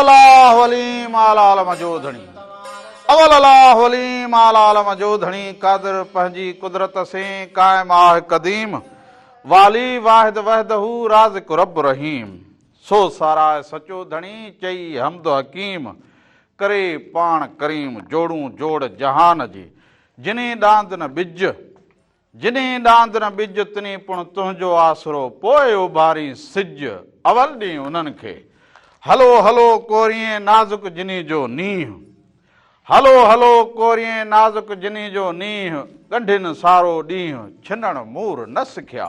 अवल आलम जो धणी अवल आलम जो धणी कादिर पंहिंजी कुदरत से कायम आहे कदीम वाली वाहिद वहदहू राज़िक रब रहीम सो सारा सचो धणी चई हमद हकीम करे पाण करीम जोड़ू जोड़ जहान जी जिने डांद न बिज तिनी पुण तुंहिंजो आसरो पोइ उभारी सिज अवल ॾींहुं उन्हनि खे हलो हलो कोरिए नाज़ुक जिनी जो नींहुं हलो हलो कोरिए नाज़ुक जिनी जो नींहुं ॻंढिन सारो ॾींहुं छिनण मूर न सिखिया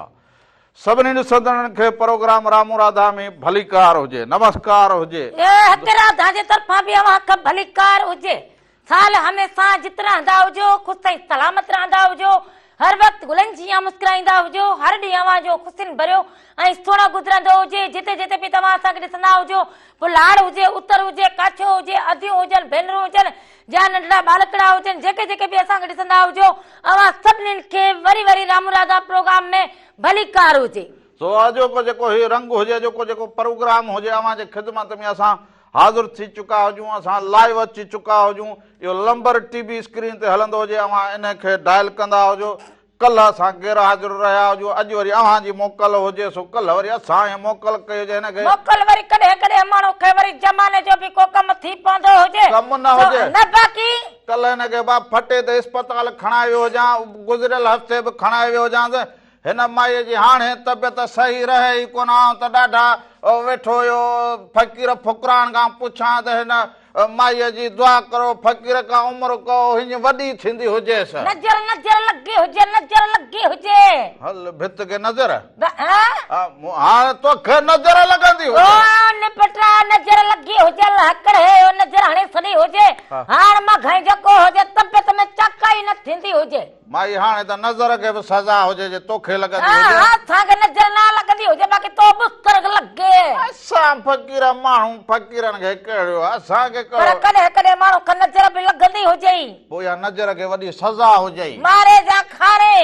सभिनी ॾिसंदड़नि खे प्रोग्राम रामू राधा में भलीकार हुजे नमस्कार हुजे राधा जे तरफां भी अवां खे भलीकार हुजे साल हमेशा जित रहंदा हुजो ख़ुशि ऐं सलामत रहंदा हुजो हर वक्त गुलनि जी मुस्कुराईंदा हुजो हर ॾींहुं अवां जो ख़ुशियुनि भरियो ऐं सुहिणो गुज़रंदो हुजे जिते जिते बि तव्हां असांखे ॾिसंदा हुजो पुलाड़ हुजे उतर हुजे कच्छ हुजे अदियूं हुजनि भेनरूं हुजनि जा नंढड़ा बालकड़ा हुजनि जेके जेके बि असांखे ॾिसंदा हुजो अवां सभिनीनि खे वरी वरी रामू राधा प्रोग्राम में भलीकार हुजे सो अॼोको जेको ही रंग हुजे अॼोको जेको प्रोग्राम हुजे अवां जे ख़िदमत में असां हाज़िर थी चुका हुजूं असां लाइव अची चुका हुजूं इहो नंबर टीवी स्क्रीन ते हलंदो हुजे अवां इन खे डायल कंदा हुजो कल्ह असां गैर हाज़िर रहिया हुजो अॼु वरी अव्हां जी मोकल हुजे सो कल्ह वरी असां मोकल कई हुजे हिन खे मोकल वरी कॾहिं कॾहिं माण्हू खे वरी जमाने जो बि को कमु थी पवंदो हुजे कमु न हुजे न बाक़ी कल्ह हिन खे बा फटे ते अस्पताल खणाए वियो हुजां गुज़िरियल हफ़्ते बि खणाए वियो हुजांसि हिन माईअ जी हाणे तबियत सही रहे ई कोन त ॾाढा वेठो हुयो फ़क़ीर फुकरान खां पुछां त हिन माईअ जी दुआ करो फ़क़ीर खां उमिरि को हीअ वॾी थींदी हुजेसि नज़र नज़र लॻी हुजे हल भित खे नज़र हाणे तोखे नज़र लॻंदी निपटा नज़र लॻी हुजे लकड़े नज़र हाणे सड़ी हुजे हाणे मां घणी जेको हुजे तबियत में चकाई न थींदी हुजे माई हाणे त नज़र खे बि सज़ा हुजे जे तोखे लॻंदी हुजे असांखे नज़र न लॻंदी हुजे बाक़ी तो बुस्तर लॻे असां फ़क़ीर माण्हू फ़क़ीरनि खे कहिड़ो असांखे पर कॾहिं कॾहिं माण्हू खे नज़र बि लॻंदी हुजे पोइ इहा नज़र खे वॾी सज़ा हुजे मारे जा खारे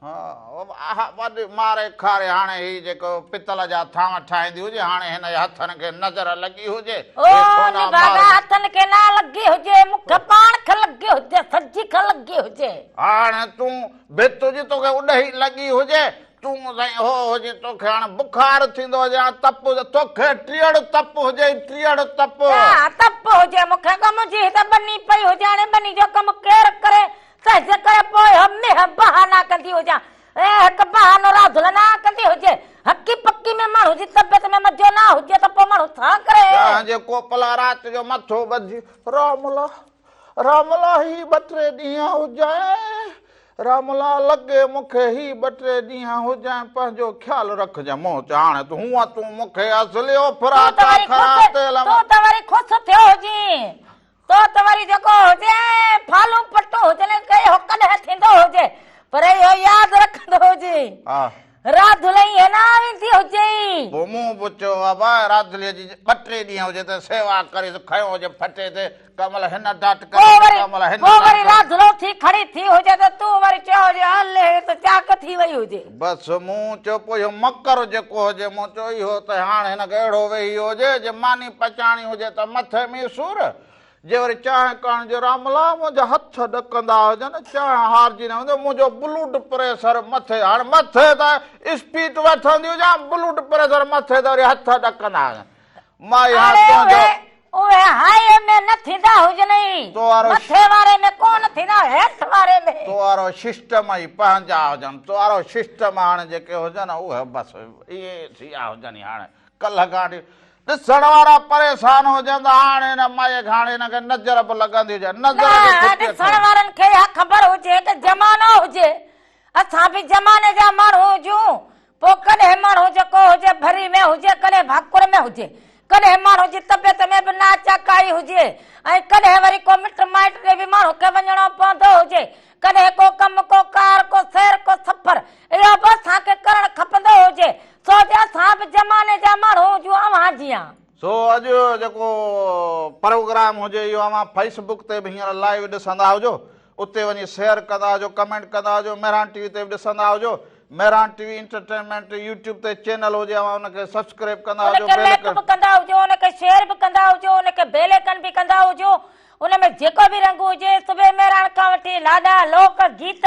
वॾी मारे खारे हाणे ही जेको पितल जा थांव ठाहींदी हुजे हाणे हिन जे हथनि खे नज़र लॻी हुजे हथनि खे न लॻी हुजे मूंखे पाण खे लॻी हुजे सजी खे लॻी हुजे हाणे तूं भित जी तोखे उॾही लॻी हुजे तूं साईं हो हुजे तोखे हाणे बुखार थींदो हुजे तप तोखे टीअड़ तप हुजे टीअड़ तप हुजे मूंखे कम जी त बनी पई हुजे हाणे बनी जो कम केरु करे सज करे पोइ हमें बहाना कंदी हुजां हिकु बहानो राधुल न कंदी हुजे हकी पक्की में माण्हू जी तबियत में मज़ो न हुजे त पोइ माण्हू छा करे जेको पला राति जो मथो ॿधी रामला ही 2-3 ॾींहं हुजां रामला लॻे मूंखे ही 2-3 ॾींहं हुजां पंहिंजो ख़्यालु रखजांइ मोह हाणे तूं मूंखे असलियो फराक तो त वरी ख़ुशि थियो हुजे तो त वरी जेको हुजे फालू पट्टो हुजे कयो कॾहिं थींदो हुजे पर इहो यादि रखंदो हुजे राधुल ईअं न वेंदी हुजे मूं पुछियो बाबा राधुलीअ जी 2-3 ॾींहं हुजे त सेवा करे खयो हुजे फटे ते कमल हिन डाट करे वरी राधुलो थी खड़ी थी हुजे त तूं वरी चयो हुजे हले त चाक थी वई हुजे बसि मूं चयो पोइ इहो मकर जेको हुजे मूं चयो इहो त हाणे हिनखे अहिड़ो वेही हुजे जे मानी पचाणी हुजे त मथे में सूर जे वरी चांहि करण जो रामला मुंहिंजा हथ ॾकंदा हुजनि चांहि हारजी न हूंदो मुंहिंजो ब्लड प्रेशर मथे हाणे मथे त स्पीड वठंदी हुजां ब्लड प्रेशर मथे त वरी हथ ॾकंदा हुजनि माई उहे हाई में न थींदा हुजनि मथे वारे में कोन थींदा हेठि वारे में तो वारो सिस्टम ई पंहिंजा हुजनि तो वारो सिस्टम हाणे जेके हुजनि उहे बसि इहे थिया हुजनि हाणे कल्ह खां ॾिसण वारा परेशान हुजनि हाणे हिन माईअ खे हाणे हिनखे नज़र बि लॻंदी हुजे नज़र ॾिसण वारनि खे ख़बर हुजे त ज़मानो हुजे असां बि ज़माने जा माण्हू हुजूं पोइ कॾहिं माण्हू जेको हुजे भरी में हुजे कॾहिं भाकुर में हुजे कॾहिं माण्हू जी तबियत में बि ना चकाई हुजे ऐं कॾहिं वरी को मिट माइट खे बि माण्हू खे वञणो पवंदो हुजे कॾहिं को कमु को कार को सैर को सफ़र इहो बि असांखे करणु खपंदो हुजे सो जे असां बि ज़माने जा माण्हू हुजूं अव्हां जीअं सो अॼु जेको प्रोग्राम हुजे इहो अव्हां फेसबुक ते बि हींअर लाइव ॾिसंदा हुजो उते वञी शेयर कंदा हुजो कमेंट कंदा हुजो मेहरान टीवी ते बि ॾिसंदा हुजो मेहरान टीवी एंटरटेनमेंट यूट्यूब ते चैनल हुजे उनखे सब्सक्राइब कंदा हुजो शेयर बि कंदा हुजो उनखे के बेलेकन बि कंदा हुजो उनमें जेको बि रंग हुजे सुबह मेराण खां वठी लाॾा लोक गीत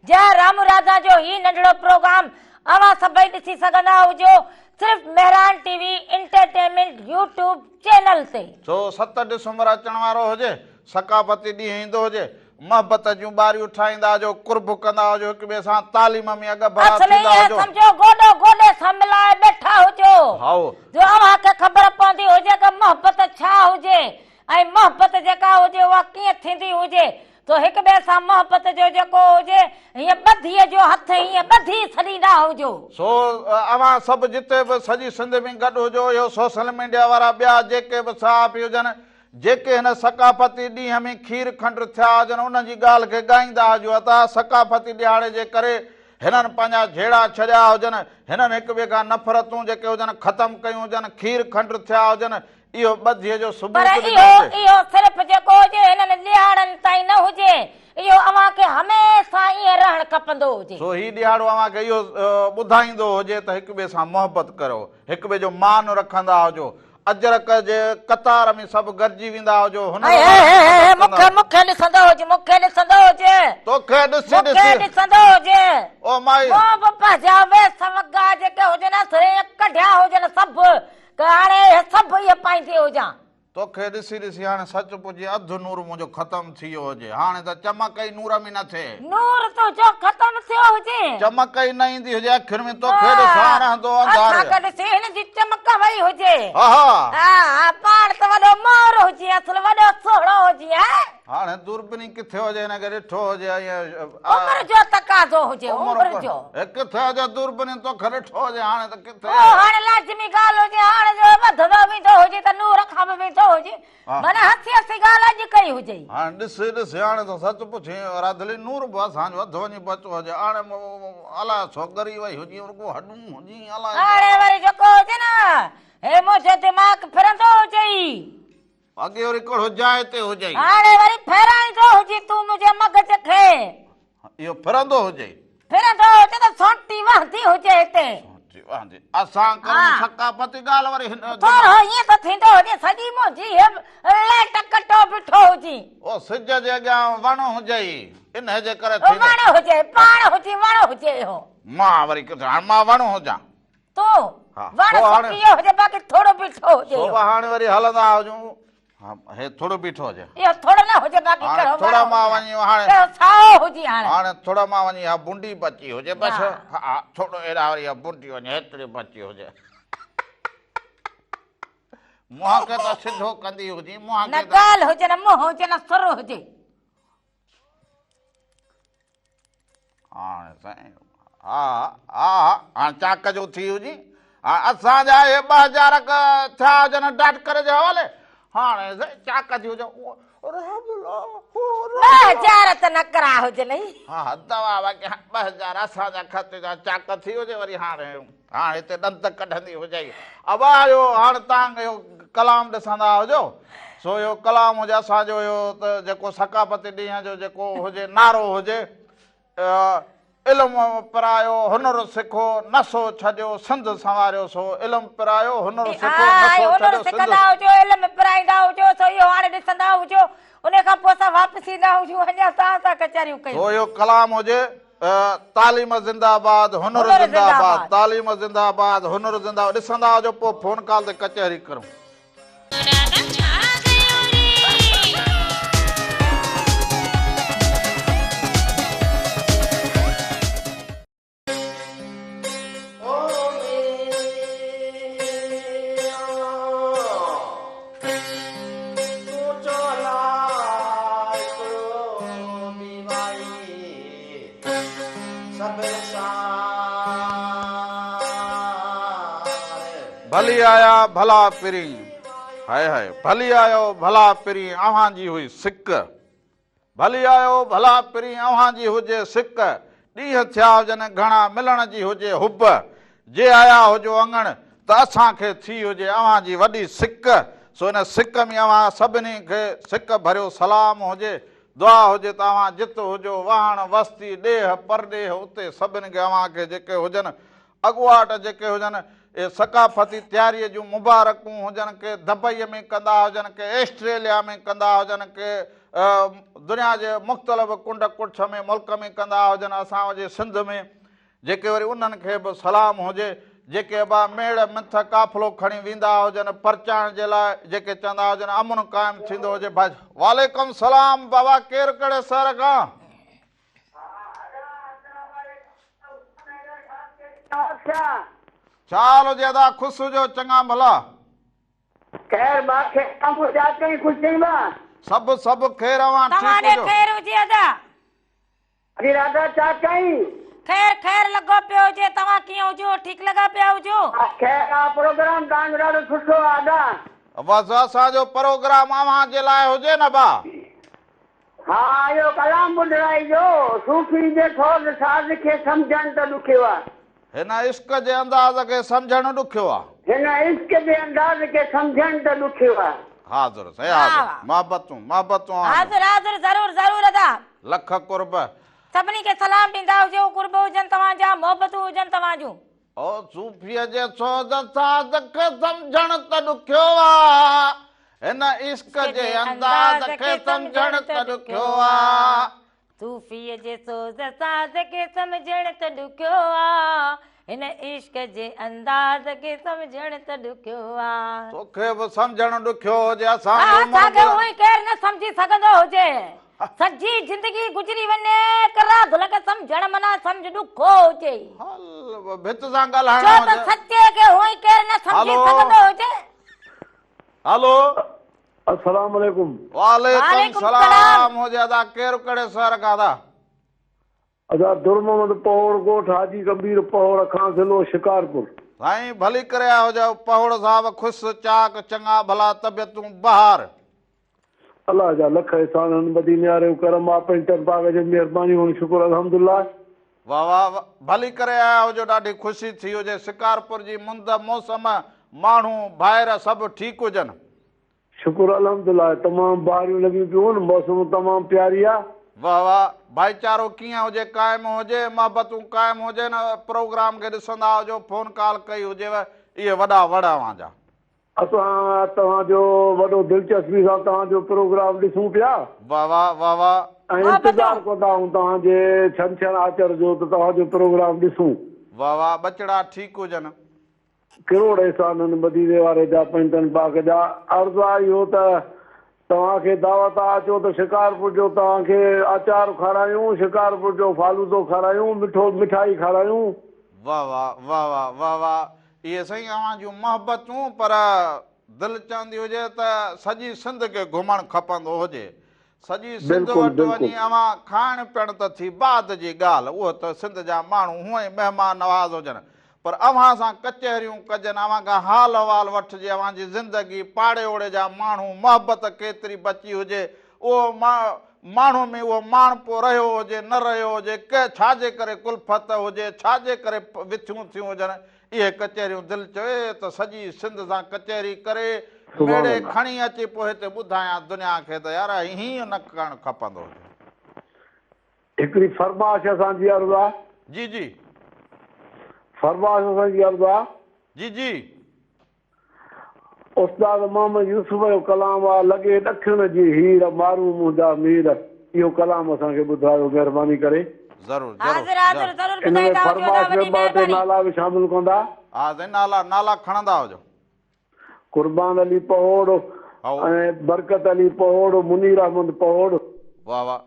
जय राम राधा जो ही नंढड़ो प्रोग्राम अवां सभई ॾिसी सघंदा हुजो सिर्फ़ Mehran TV entertainment YouTube channel ते। छो 7 डिसंबर अचण वारो हुजे सकाफती ॾींहुं ईंदो हुजे मोहबत जूं ॿारियूं ठाहींदा हुजो कुर्ब कंदा हुजो हिक ॿिए सां तालीम में अॻ भरा थींदा हुजो समझो गोॾो गोॾे सां मिलाए वेठा हुजो जो अव्हां खे ख़बर पवंदी हुजे कि मोहबत छा हुजे ऐं मोहबत जेका हुजे उहा कीअं थींदी हुजे तो हिक ॿिए सां मोहबत जो जेको हुजे हीअं ॿधीअ जो हथ हीअं ॿधी छॾींदा हुजो। सो अवां सभु जिते बि सॼी सिंध में गॾु हुजो इहो सोशल मीडिया वारा ॿिया जेके बि साहब हुजनि जेके हिन सकाफती ॾींहं में खीर खंड थिया हुजनि उन जी ॻाल्हि खे ॻाईंदा हुजो अथा सकाफती ॾियारे जे करे हिननि पंहिंजा झेड़ा छॾिया हुजनि हिननि हिक ॿिए खां नफ़रतूं जेके हुजनि ख़तमु कयूं हुजनि खीर खंड थिया हुजनि इहो ॿधीअ जो पर इहो सिर्फ़ जेको हुजे हिननि ॾियारनि ताईं न हुजे इहो अव्हां खे हमेशह ईअं रहणु खपंदो हुजे। सो ही ॾियारो अव्हां खे इहो ॿुधाईंदो हुजे त हिक ॿिए सां मोहबत करो हिक ॿिए जो मान रखंदा हुजो अजरक जे कतार में सभु गॾिजी वेंदा हुजो मूंखे ॾिसंदो हुजे मूंखे ॾिसंदो हुजे तोखे ॾिसंदो हुजे ओ माई पंहिंजा वेस वॻा जेके हुजनि कढिया हुजनि सभु हाणे सभु इहे पाईंदी हुजां तोखे ॾिसी ॾिसी हाणे सच पुछी अधु नूर मुंहिंजो ख़तमु थी वियो हुजे हाणे त चमक ई नूर में न थिए नूर तो जो ख़तमु थियो हुजे चमक ई न ईंदी हुजे अखियुनि में तोखे ॾिसां रहंदो अंधारे ॾिसी हिन जी चमक वई हुजे हा पाण त वॾो मोर हुजे असुल वॾो सोढ़ो हुजे हाणे दूरबीनी किथे हुजे हिनखे ॾिठो हुजे उमिरि जो तक़ाज़ो हुजे उमिरि जो किथे हुजे दूरबीनी तोखे ॾिठो हुजे हाणे त किथे हाणे लाज़मी ॻाल्हि हुजे हाणे जो वधंदो वेंदो हुजे त नूर खां बि वेंदो हुजे माना हसी हसी ॻाल्हि अॼु कई हुजे हाणे ॾिसी ॾिसी हाणे त सच पुछी राधली नूर बि असांजो अधु वञी बचो हुजे हाणे अलाए छोकरी वई हुजे रुॻो हॾूं हुजे अलाए हाणे वरी जेको हुजे न हे मुंहिंजो दिमाग़ फिरंदो हुजे अॻे वरी कहिड़ो जाइ ते हुजे हाणे वरी फेराईंदो हुजे तूं मुंहिंजे मगज खे इहो फिरंदो हुजे त सोटी वहंदी हुजे हिते असां करूं सकाफती ॻाल्हि वरी थोरो ईअं त थींदो हुजे सॼी मुंहिंजी लेट कटो बीठो हुजे ओ सिज जे अॻियां वण हुजे इन जे करे वण हुजे पाण हुजे वण हुजे इहो मां वरी किथे हाणे मां वण हुजां तूं वण सुकियो हुजे बाक़ी थोरो बीठो हुजे हाणे वरी हलंदा हुजूं हे थोरो बीठो हुजे इहो थोरो न हुजे बाक़ी करो थोड़ा मां वञी हाणे साओ हुजे हाणे थोड़ा मां वञी हा बुंडी बची हुजे बस हा थोरो एॾा वरी बुंडी वञे हेतिरी बची हुजे मुंहं खे त सिधो कंदी हुजे मुंहं न ॻाल्हि हुजे न मुंहुं हुजे न सुर हुजे हाणे साईं हा हा हाणे चाक जो थी हुजे असांजा हे 2000 थिया हुजनि डाट करे जे हवाले हाणे चाक थी हुजे 2000 त न करा हुजनि हा दवा बाक़ी 2000 असांजा खाते जा चाक थी हुजे वरी हाणे हिते ॾंत कढंदी हुजे अब इहो हाणे तव्हां इहो कलाम ॾिसंदा हुजो सो इहो कलाम हुजे असांजो इहो त जेको सकाफती ॾींहं जो जेको हुजे नारो हुजे इल्मु पिरायो हुनर सिखो नसो छॾियो सिंध संवारियो सो इल्मु पिरायो हुनर सिखो नसो छॾियो इल्मु पिराईंदा हुजो सो इहो हाणे ॾिसंदा हुजो उन खां पोइ असां वापसि ईंदा हुजूं अञा तव्हां सां कचहरियूं कयूं सो इहो कलाम हुजे तालीम ज़िंदाबाद हुनर ज़िंदाबाद तालीम ज़िंदाबाद हुनर ज़िंदाबाद ॾिसंदा हुजो पोइ फोन कॉल ते कचहरी करूं भली आया भला पिरी हाय हाय भली आयो भला पिरी अव्हां जी हुई सिक भली आयो भला पिरी अव्हां जी हुजे सिक ॾींहं थिया हुजनि घणा मिलण जी हुजे हुब जे आया हुजो अंगण त असांखे थी हुजे अव्हां जी वॾी सिक सो हिन सिक में अव्हां सभिनी खे सिक भरियो सलाम हुजे दुआ हुजे त अव्हां जित हुजो वाहण वस्ती ॾेह परॾेह उते सभिनी खे अव्हां खे जेके हुजनि अॻुवाट जेके हुजनि ए सकाफ़ती तयारीअ जूं मुबारकूं हुजनि के दुबईअ में कंदा हुजनि के ऑस्ट्रेलिया में कंदा हुजनि के दुनिया जे मुख़्तलिफ़ कुंड कुछ में मुल्क में कंदा हुजनि असां जे सिंध में जेके वरी उन्हनि खे बि सलाम हुजे जेके बा मेड़ मिथ काफ़िलो खणी वेंदा हुजनि परचाइण जे लाइ जेके चवंदा हुजनि अमन क़ाइमु थींदो हुजे भाई वालेकुम सलाम बाबा केरु कहिड़े शहर खां चाल हुजे अदा ख़ुशि हुजो चङा भला खैर बात है कुछ नहीं बा सभु सभु ख़ैर अवां ठीकु तव्हांखे हुजो ख़ैर हुजे अदा अरे राधा चाह कहीं ख़ैर ख़ैर लॻो पियो हुजे तव्हां कीअं हुजो ठीकु लॻा पिया हुजो खैर आ प्रोग्राम तव्हांजो ॾाढो सुठो आहे आदा बसि असांजो प्रोग्राम अव्हां जे लाइ हुजे न बा हाँ इहो कलाम ॿुधराई जो सूफ़ी जे ठोर साज़ खे सम्झण त ॾुखियो आहे हिन इश्क जे अंदाज़ खे सम्झणु ॾुखियो आहे हिन इश्क जे अंदाज़ खे सम्झण त ॾुखियो आहे हाज़ुर सही वाह, हाज़ुर वाह। मोहबतूं मोहबतूं हाज़िर हाज़िर ज़रूर ज़रूर अदा लख कुर्ब सभिनी खे सलाम ॾींदा हुजो कुर्ब हुजनि तव्हांजा मोहबतूं हुजनि तव्हां जूं ओ सूफ़ीअ जे सोज साज़ खे सम्झण त ॾुखियो आहे हिन इश्क जे अंदाज़ खे सम्झण त ॾुखियो आहे सूफ़ीअ जे सोज़ साज़ खे सम्झण त ॾुखियो आहे हिन इश्क जे अंदाज़ खे सम्झण त ॾुखियो आहे तोखे बि सम्झणु ॾुखियो हुजे असांखे असांजो उहो केरु न सम्झी सघंदो हुजे सॼी जिंदगी गुज़री वञे करा धुल खे सम्झण माना सम्झ ॾुखो हुजे हल भित सां छो ॻाल्हाइणो त हुजे सचे खे उहो केरु न सम्झी हलो। सघंदो हुजे हलो अस्सलाम वालेकुम वालेकुम वालेकुम सलाम हुजे अदा केरु कहिड़े शहर खां अदा अदा दुर मोहम्मद पहोड़ ॻोठ हाजी कबीर पहोड़ खां ज़िलो शिकारपुर साईं भली करे आया हुजो पहोड़ साहब ख़ुशि चाक चङा भला तबियतूं बहार अल्लाह जा लख एहसान बदी न्यारे करम आहे पंहिंजनि पाक जी महिरबानी हुन शुक्र अल्हम्दुलिल्लाह वाह वाह वाह, भली करे आया हुजो ॾाढी ख़ुशी थी हुजे शिकारपुर जी मुंद मौसम माण्हू ॿाहिरि सभु ठीकु हुजनि शुक्र अल्हम्दुलिल्लाह तमामु बारियूं लॻियूं पियूं आहिनि मौसम तमामु प्यारी आहे वाह वाह भाईचारो कीअं हुजे क़ाइमु हुजे मोहबतूं क़ाइमु हुजे न प्रोग्राम खे ॾिसंदा हुजो फोन कॉल कई हुजेव इहे वॾा वड़ अव्हांजा असां तव्हांजो वॾो दिलचस्पी सां तव्हांजो प्रोग्राम ॾिसूं पिया वाह वाह वाह वाह ऐं इंतज़ारु कंदा आहियूं तव्हांजे छंछरु आचर जो त तव्हांजो प्रोग्राम ॾिसूं वाह वाह बचड़ा ठीकु हुजनि करोड़ एहसान मदीने वारे जा पंहिंजनि पाक जा अर्ज़ु आहे इहो त तव्हांखे दावत आहे अचो त शिकारपुर जो तव्हांखे अचार खारायूं शिकारपुर जो फालूदो खारायूं मिठो मिठाई खारायूं वाह वाह वाह वाह वाह वाह इहे साईं अव्हां जूं मोहबतूं पर दिलि चवंदी हुजे त सॼी सिंध खे घुमणु खपंदो हुजे सॼी सिंध बिल्कुलु, वटि वञी बिल्कुलु। अव्हां खाइण पीअण त थी बाद जी ॻाल्हि उहो त सिंध जा माण्हू हूअं ई महिमान नवाज़ हुजनि पर अव्हां सां कचहरियूं कजनि अव्हां खां हाल अहवाल वठिजे अव्हां जी ज़िंदगी पाड़े ओड़े जा माण्हू मोहबत केतिरी बची हुजे उहो माण्हू में उहो माणपो रहियो हुजे न रहियो हुजे के छाजे करे कुलफत हुजे छाजे करे विथियूं थियूं हुजनि इहे कचहरियूं दिलि चवे त सॼी सिंध सां कचहरी करे मेड़े खणी अचे पोइ हिते ॿुधायां दुनिया खे त यार हीअं न करणु खपंदो हुजे हिकिड़ी फरमाश असांजी अर्ज़ु आहे जी जी फरमाश असांजी अर्ज़ु आहे जी जी उस्ताद मोहम्मद यूसुफ जो कलाम आहे लॻे ॾखिण जी हीर मारू मुंहिंजा मीर इहो कलाम असांखे ॿुधायो महिरबानी करे ज़रूरु हाज़िर हाज़िर ज़रूरु ज़रूर इन में ॿुधाईंदा हुजो फरमाश वॾी में ॿ टे महिरबानी नाला बि शामिल कंदा हा साईं नाला नाला खणंदा हुजो कुर्बान अली पहोड़ हाओ ऐं बरकत अली पहोड़ मुनीर अहमद पहोड़ वाह वाह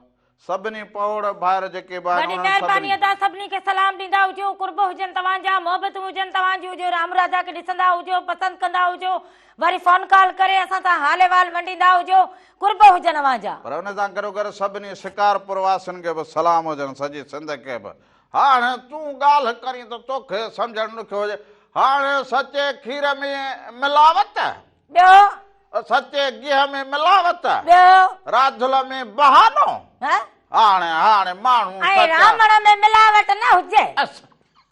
सभिनी पहोड़ ॿाहिरि जेके बि आहिनि वॾी उन्हनि महिरबानी सभिनी अदा सभिनी खे सलाम ॾींदा हुजो कुर्ब हुजनि तव्हांजा मोहबत हुजनि तव्हांजी हुजो राम राजा खे ॾिसंदा हुजो पसंदि कंदा हुजो वरी फोन कॉल करे असां सां हाल अहवाल वंडींदा हुजो कुर्ब हुजनि अव्हांजा पर हुन सां गॾो गॾु सभिनी शिकारपुर वासियुनि खे बि सलाम हुजनि सॼी सिंध खे बि हाणे तूं ॻाल्हि करी त तोखे सम्झणु ॾुखियो हुजे हाणे सचे खीर में मिलावट ॿियो सचे गिह में मिलावट ॿियो राधुल में बहानो हाँ? हाणे हाणे माण्हू ऐं सचा- रावण में मिलावट न हुजे अस-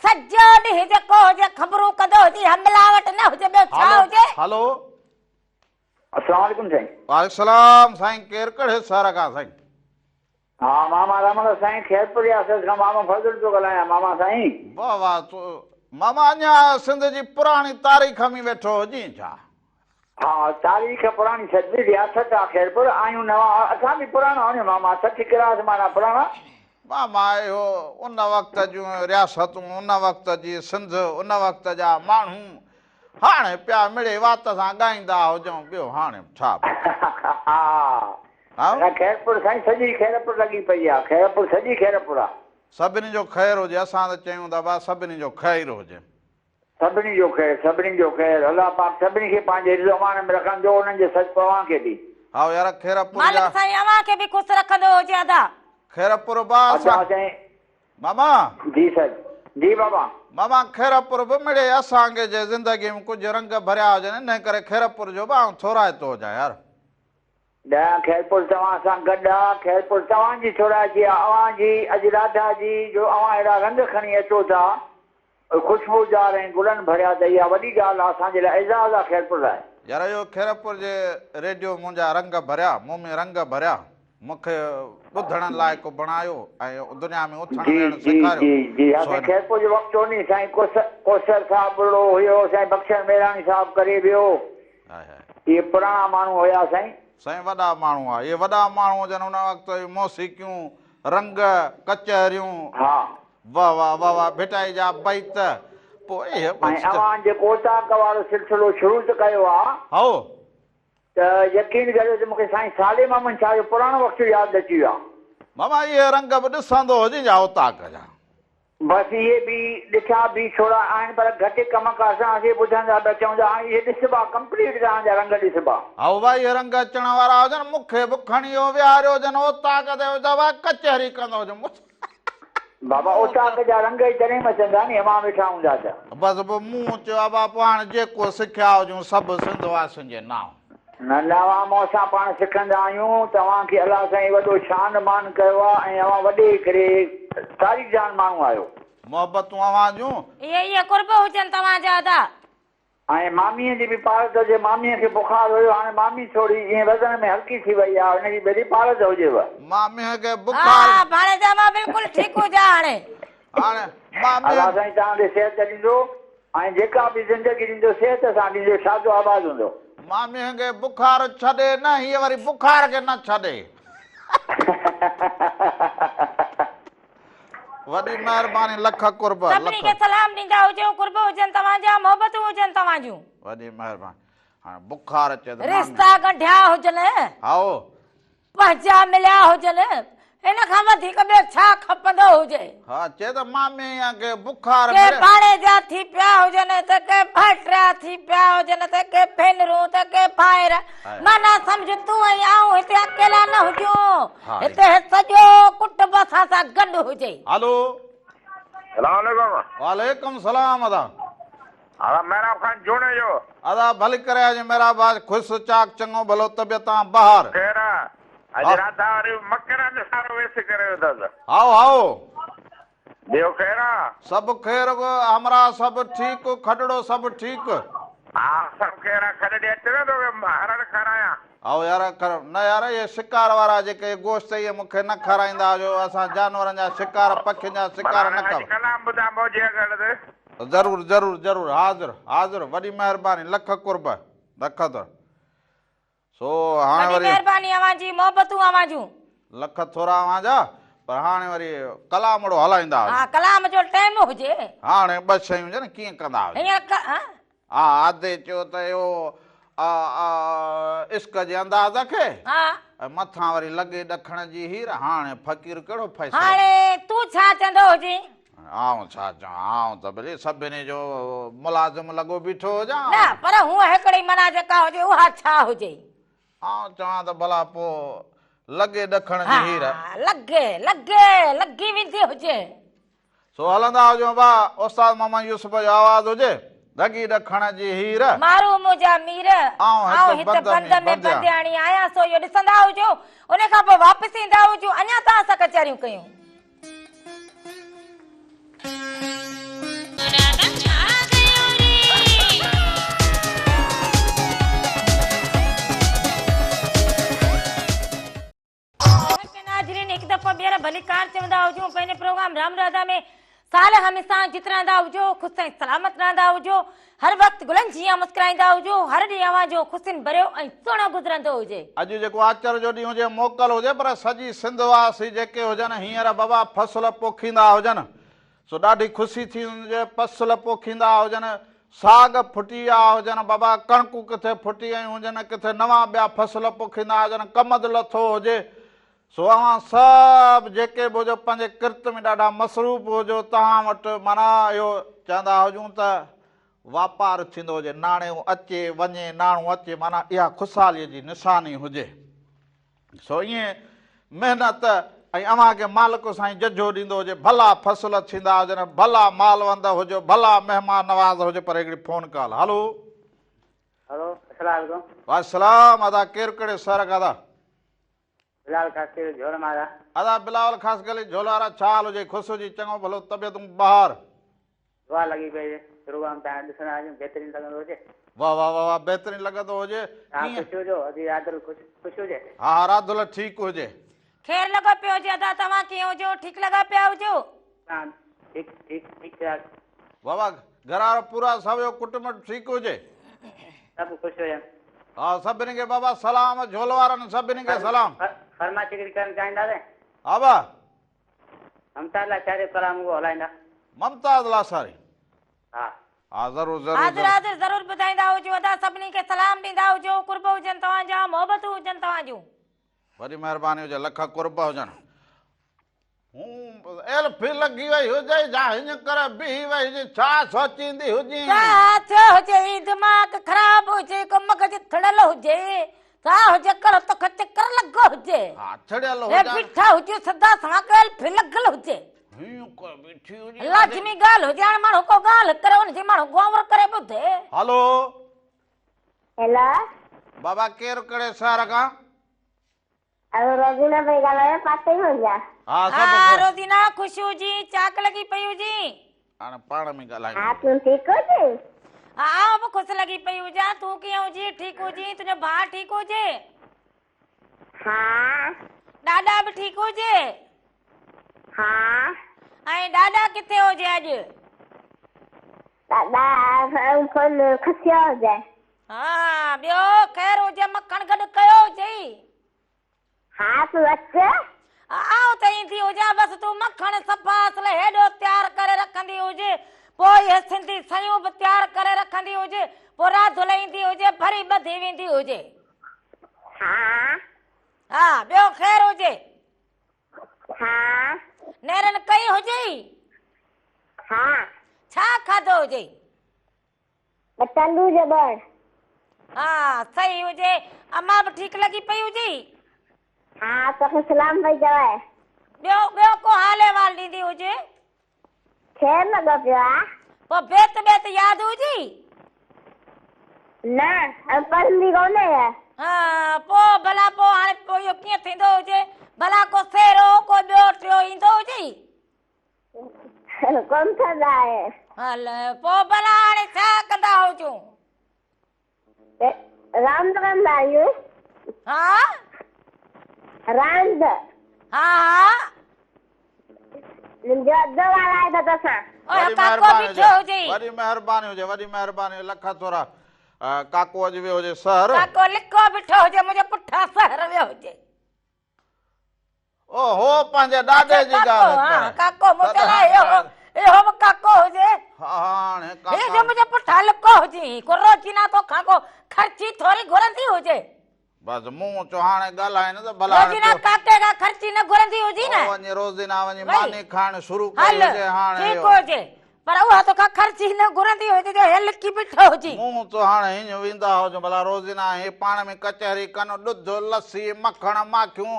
सॼो ॾींहुं जेको हुजे ख़बरूं कंदो हुजे मिलावट न हुजे ॿियो छा हलो हुजे हलो अस्सलाम वालेकुम साईं वालेकुम साईं केरु कहिड़े शहर खां साईं हा मामा रमण साईं खैरपुर रियासत खां मामा फज़ल पियो ॻाल्हायां मामा साईं वाह वाह मामा अञा सिंध जी पुराणी तारीख़ में वेठो हुजी छा? हा तारीख़ पुराणी सॼी रियासत आहे ख़ैरपुर आहियूं नवां असां बि पुराणा आहियूं मामा 60 क्लास माना पुराणा मामा इहो उन वक़्त जूं रियासतूं उन वक़्त जी सिंध उन वक़्त जा माण्हू हाणे पिया मिड़े वात सां ॻाईंदा हुजऊं ॿियो हाणे छा हा ख़ैरपुर साईं सॼी ख़ैरपुर लॻी पई आहे ख़ैरपुर सॼी ख़ैरपुर आहे सभिनी जो ख़ैरु हुजे असां त चयूं था भाउ सभिनी जो ख़ैरु हुजे सभिनी जो ख़ैरु अलाह पाक सभिनी खे पंहिंजे ज़माने में रखंदो उन्हनि जे सच पवां खे बि हा यार ख़ैरपुर जा मालिक साईं अवां खे बि ख़ुशि रखंदो हुजे अदा ख़ैरपुर बा मामा जी सर जी बाबा मामा ख़ैरपुर बि मिड़े असांखे जे ज़िंदगी में कुझु रंग भरिया हुजनि इन करे ख़ैरपुर जो बि आउं थोराए थो हुजां यार ॾह ख़ैरपुर तव्हां सां गॾु आहे ख़ैरपुर तव्हांजी थोराइजी आहे अव्हांजी अॼु राधा जी जो अव्हां अहिड़ा रंग खणी अचो था ख़ुशबूदार ऐं गुलनि भरिया त इहा वॾी ॻाल्हि आहे असांजे लाइ एज़ाज़ आहे ख़ैरपुर लाइ यार इहो ख़ैरपुर जे रेडियो मुंहिंजा रंग भरिया मूं में रंग भरिया मूंखे ॿुधण लाइक़ु बणायो ऐं दुनिया में उथण वेहण सेखारियो ख़ैरपुर जो वक़्तु कोन्हे साईं कोसर साहिबु बुढ़ो हुयो साईं बख्शर मेराणी साहिबु करे वियो इहे पुराणा माण्हू हुया साईं साईं वॾा माण्हू आहे इहे वॾा माण्हू हुजनि हुन वक़्तु मौसीक़ियूं रंग कचहरियूं हा वाह वाह वाह वाह भिटाई जा बैत पोइ अव्हां जेको ओताक वारो सिलसिलो शुरू त कयो आहे हो त यकीन करियो त मूंखे साईं साले मामन शाह जो पुराणो वक़्तु यादि अची वियो आहे मामा इहे रंग बि ॾिसंदो हुजे जा ओताक जा बसि इहे बि ॾिठा बि थोरा आहिनि पर घटि कम कार सां असीं ॿुधंदा पिया चवंदा हाणे इहे ॾिसबा कंप्लीट तव्हांजा रंग ॾिसबा हा भाई इहे रंग अचण वारा हुजनि मूंखे बि खणी विहारियो हुजनि ओताक ते कचहरी कंदो हुजमि बाबा ओताक जा रंग ई तॾहिं मचंदा नी मां वेठा हूंदा त बसि पोइ मूं चयो बापू हाणे जेको सिखिया हुजूं सभु सिंधवासियुनि जे नाम न नवां मों असां पाण सिखंदा आहियूं तव्हांखे अलाह साईं वॾो शान मान कयो आहे ऐं अव्हां वॾे करे तारीख़ जान माण्हू आहियो मोहबतूं अव्हां जूं इहे कुर्ब हुजनि तव्हांजा अदा ऐं मामीअ जी बि पालत हुजे मामीअ खे बुखार हुयो हाणे मामी थोरी ईअं वज़न में हल्की थी वई आहे हुनजी वॾी पालत हुजेव मामीअ खे बुखार हा भाणेजा मां बिल्कुलु ठीकु हुजां हाणे अलाह साईं तव्हांखे सिहत ॾींदो ऐं जेका बि ज़िंदगी ॾींदो सिहत सां ॾींदो शादो आबाद हूंदो मामीअ खे बुखार छॾे न हीअ वरी बुखार खे न छॾे वॾी महिरबानी लख कुर्ब सभिनी खे सलाम ॾींदा हुजो कुर्ब हुजनि तव्हांजा मोहबतूं हुजनि तव्हां जूं वॾी महिरबानी हाणे बुखार अचे त रिश्ता गंढिया हुजनि आओ पंहिंजा मिलिया हुजनि हिन खां वधीक ॿियो छा खपंदो हुजे हा चए त मामीअ खे बुखार के भाणे जा थी पिया हुजनि त के भाइटिया थी पिया हुजनि त के भेनरूं त के भाइर माना सम्झ तूं ऐं आऊं हिते अकेला न हुजूं हिते सॼो कुटुंब असां सां गॾु हुजे हेलो सलाम वालेकुम सलाम अदा मेरा खान जोड़े जो अदा भली करे आज मेरा बाज खुश चाक चंगो भलो तबियत बाहर केरा आज राधा और मक्करा ने सारो वैसे करे दादा आओ आओ देव केरा सब खैर हमरा सब ठीक खडड़ो सब ठीक हां सब केरा खडड़े अचने तो हरण खराया आओ यार कर न यार ये शिकार वारा जेके गोश्त ये मुखे न खराइंदा जो असा जानवरन जा शिकार पखिन जा शिकार न कर कलाम बुधा मोजे गलदे जरूर जरूर जरूर हाजिर हाजिर वडी मेहरबानी लख कुर्ब लख तो सो हाने वरी मेहरबानी अवां जी मोहबतूं अवां जूं लख थोरा अवां जा पर हाने वरी कलामड़ो हलाइंदा हा कलाम जो टाइम हुजे हाने ब शयूं जन कीअं कंदा हा आदे चयो त यो इश्क जे अंदाज़ खे हा मथां वरी लॻे ॾखण जी हीर हाणे फ़कीर कहिड़ो फैसलो हाणे तूं छा चवंदो हुजे आऊं छा चवां आऊं त भले सभिनी जो मुलाज़िम लॻो बीठो हुजां न पर हूअ हिकिड़ी मना जेका हुजे उहा छा हुजे आऊं चवां त भला पोइ लॻे ॾखण जी हीर लॻी वेंदी हुजे सो हलंदा हुजूं भाउ उस्ताद मोहम्मद यूसुफ जो आवाज़ हुजे लॻी ॾखण जी हीर मारू मुंहिंजा मीर आऊं हिते बंद में बंदियाणी आहियां सो इहो ॾिसंदा हुजो उन खां पोइ वापसि ईंदा हुजो अञा तव्हां सां कचहरियूं कयूं हिकु दफ़ो ॿीहर भली कार चवंदा हुजूं पंहिंजे प्रोग्राम राम राधा में साल हमेशा जित रहंदा हुजो, ख़ुशि ऐं सलामत रहंदा हुजो, हर वक़्तु गुलनि जीअं मुस्कुराईंदा हुजो, हर ॾींहुं अव्हां जो ख़ुशियुनि भरियो ऐं सुहिणो गुज़रंदो हुजे। अॼु जेको आचर जो ॾींहुं हुजे, मोकल हुजे, पर सॼी सिंध वासी जेके हुजनि हींअर बाबा फसल पोखींदा हुजनि, सो ॾाढी ख़ुशी थी हुजे। फसल पोखींदा हुजनि, साग फुटी विया हुजनि, बाबा कणकूं किथे फुटी वियूं हुजनि, किथे नवां ॿिया फसल पोखींदा हुजनि, कमद लथो हुजे, सो अव्हां सभु जेके बि हुजो पंहिंजे किर्त में ॾाढा मसरूफ़ हुजो। तव्हां वटि माना इहो चवंदा हुजूं त वापारु थींदो हुजे, नाणियो अचे वञे, नाणो अचे, माना इहा ख़ुशहालीअ जी निशानी हुजे। सो ईअं महिनत ऐं अव्हांखे मालिक साईं जजो ॾींदो हुजे, भला फसल थींदा हुजनि, भला मालवंद हुजो, भला महिमान नवाज़ हुजे। पर हिकिड़ी फ़ोन कॉल। हलो हेलो, अस्सलाम वालेकुम। वासलाम। अदा केरु कहिड़े शहर खां? अदा बिलाल खातिर झोल मारा। अदा बिलावल ख़ासि गली झोलारा। छा हाल हुजे? ख़ुशि हुजे, चङो भलो, तबियतूं बहार? दुआ लॻी पई प्रोग्राम तव्हां ॾिसण आहियो, बहितरीन लॻंदो हुजे। वाह वाह वाह वाह, बहितरीन लॻंदो हुजे। तव्हां ख़ुशि हुजो, अॼु राति ख़ुशि हुजे। हा हा, राधुल ठीकु हुजे। ख़ैरु लॻो पियो हुजे अदा, तव्हां कीअं हुजो? ठीकु लॻा पिया हुजो? ठीकु ठीकु ठीकु ठाक। वाह वाह, घर वारा पूरा सभु कुटुंब ठीकु हुजे? सभु ख़ुशि हुजनि। हा, सभिनी खे बाबा सलाम, झोल वारनि सभिनी खे सलाम। फरमाइश हिकिड़ी करणु चाहींदासीं। हा बा, ममता लाइ छा कलाम उहो हलाईंदा? ममताज़ लासारी। हा हा, ज़रूरु हाज़िर ज़रूरु। हाज़िर ज़रूरु ॿुधाईंदा हुजो अदा, सभिनी खे सलाम ॾींदा हुजो, कुर्ब हुजनि तव्हांजा, मोहबतूं हुजनि तव्हांजूं। वरी महिरबानी हुजे, लख कुर्ब हुजनि। एल फिर लॻी वई हुजे, जा हिन करे बीही वई हुजे, छा सोचींदी हुजे? छा थियो हुजे? दिमाग़ ख़राब हुजे, को मग़ज़ थड़ल हुजे, छा हुजे? कड़ो तोख चक्कर लॻो हुजे, हा, छड़ियल ए हुजे, बीठा हुजे सदा सां कल फिर लॻल हुजे, हीअं को बीठी हुजे। लाज़मी ॻाल्हि हुजे। हाणे माण्हू को ॻाल्हि करे हुनजी माण्हू गौर करे ॿुधे। हलो हेलो, बाबा, केरु कहिड़े शहर खां? रोज़ीना पई ॻाल्हायां, पासे ई हुजा। हा, हा, सभु रोज़ीना ख़ुशि हुजी, चाक लॻी पई हुजी। हाणे पाण में ॻाल्हायूं। हा, तूं ठीकु हुजे? हा, बि ख़ुशि लॻी पई हुजां। तूं कीअं हुजी? ठीकु हुजी? तुंहिंजो भाउ ठीकु हुजे? हा ॾाॾा बि ठीकु हुजे? हा, ऐं ॾाॾा किथे हुजे अॼु? ॾाढा फुल खसियो हुजे। हा, ॿियो ख़ैरु हुजे? मखण गॾु कयो हुजई? हा, तूं अचु। आऊं त ईंदी हुजां, बसि तूं मखण सफ़ा असुल हेॾो तयारु करे रखंदी हुजे, पोइ इहे सिंधी सयूं बि तयारु करे रखंदी हुजे, पोइ राधुल ईंदी हुजे, भरी ॿधी वेंदी हुजे। हा हा, ॿियो ख़ैरु हुजे? हा नेरनि कई हुजई? हा, छा खाधो हुजई? तंदूर जो बड़। हा, सही हुजे। अम्मा बि ठीकु लॻी पई हुजी? हा, तोखे सलाम पई चवाए। ॿियो ॿियो को हाल अहिवाल ॾींदी हुजे? खेर लॻो पियो आहे। पोइ बेत बेत यादि हुजी? न, पढ़ंदी कोन्हे। हा, पोइ भला पोइ हाणे पोइ इहो कीअं थींदो हुजे? भला को सेरो को ॿियो टियों ईंदो हुजे? कोन थींदा आहे। हल, पोइ भला हाणे छा कंदा हुजूं? रांदि कंदा आहियूं। हा रांदि। हा हा, जो ॻाल्हाए त तोसां। वरी महिरबानी हुजे, वरी महिरबानी हुजे, वरी महिरबानी, लख थोरा। काको अॼु वियो हुजे शहर। काको लिको बीठो हुजे, मुंहिंजे पुठियां शहर वियो हुजे। ओ हो, पंहिंजे ॾाॾे जी ॻाल्हि। काको मुंहिंजे लाइ इहो बि काको हुजे। हाणे हे जो मुंहिंजे पुठियां लिको हुजे, को रोज़ीना तोखां को ख़र्ची थोरी घुरंदी हुजे। बसि मूं चयो हाणे ॻाल्हाए न त भला रोज़ीना काके खां ख़र्ची न घुरंदी हुजी न। वञी रोज़ीना वञी मानी खाइण शुरू कई हल हुजे हाणे। ठीकु हुजे, पर उहा तोखां ख़र्ची न घुरंदी हुजे जो हे लिकी बीठो हुजी। मूं चयो हाणे हीअं वेंदा हुजूं, भला रोज़ीना हे पाण में कचहरी कनि, ॾुध लस्सी मखण माखियूं।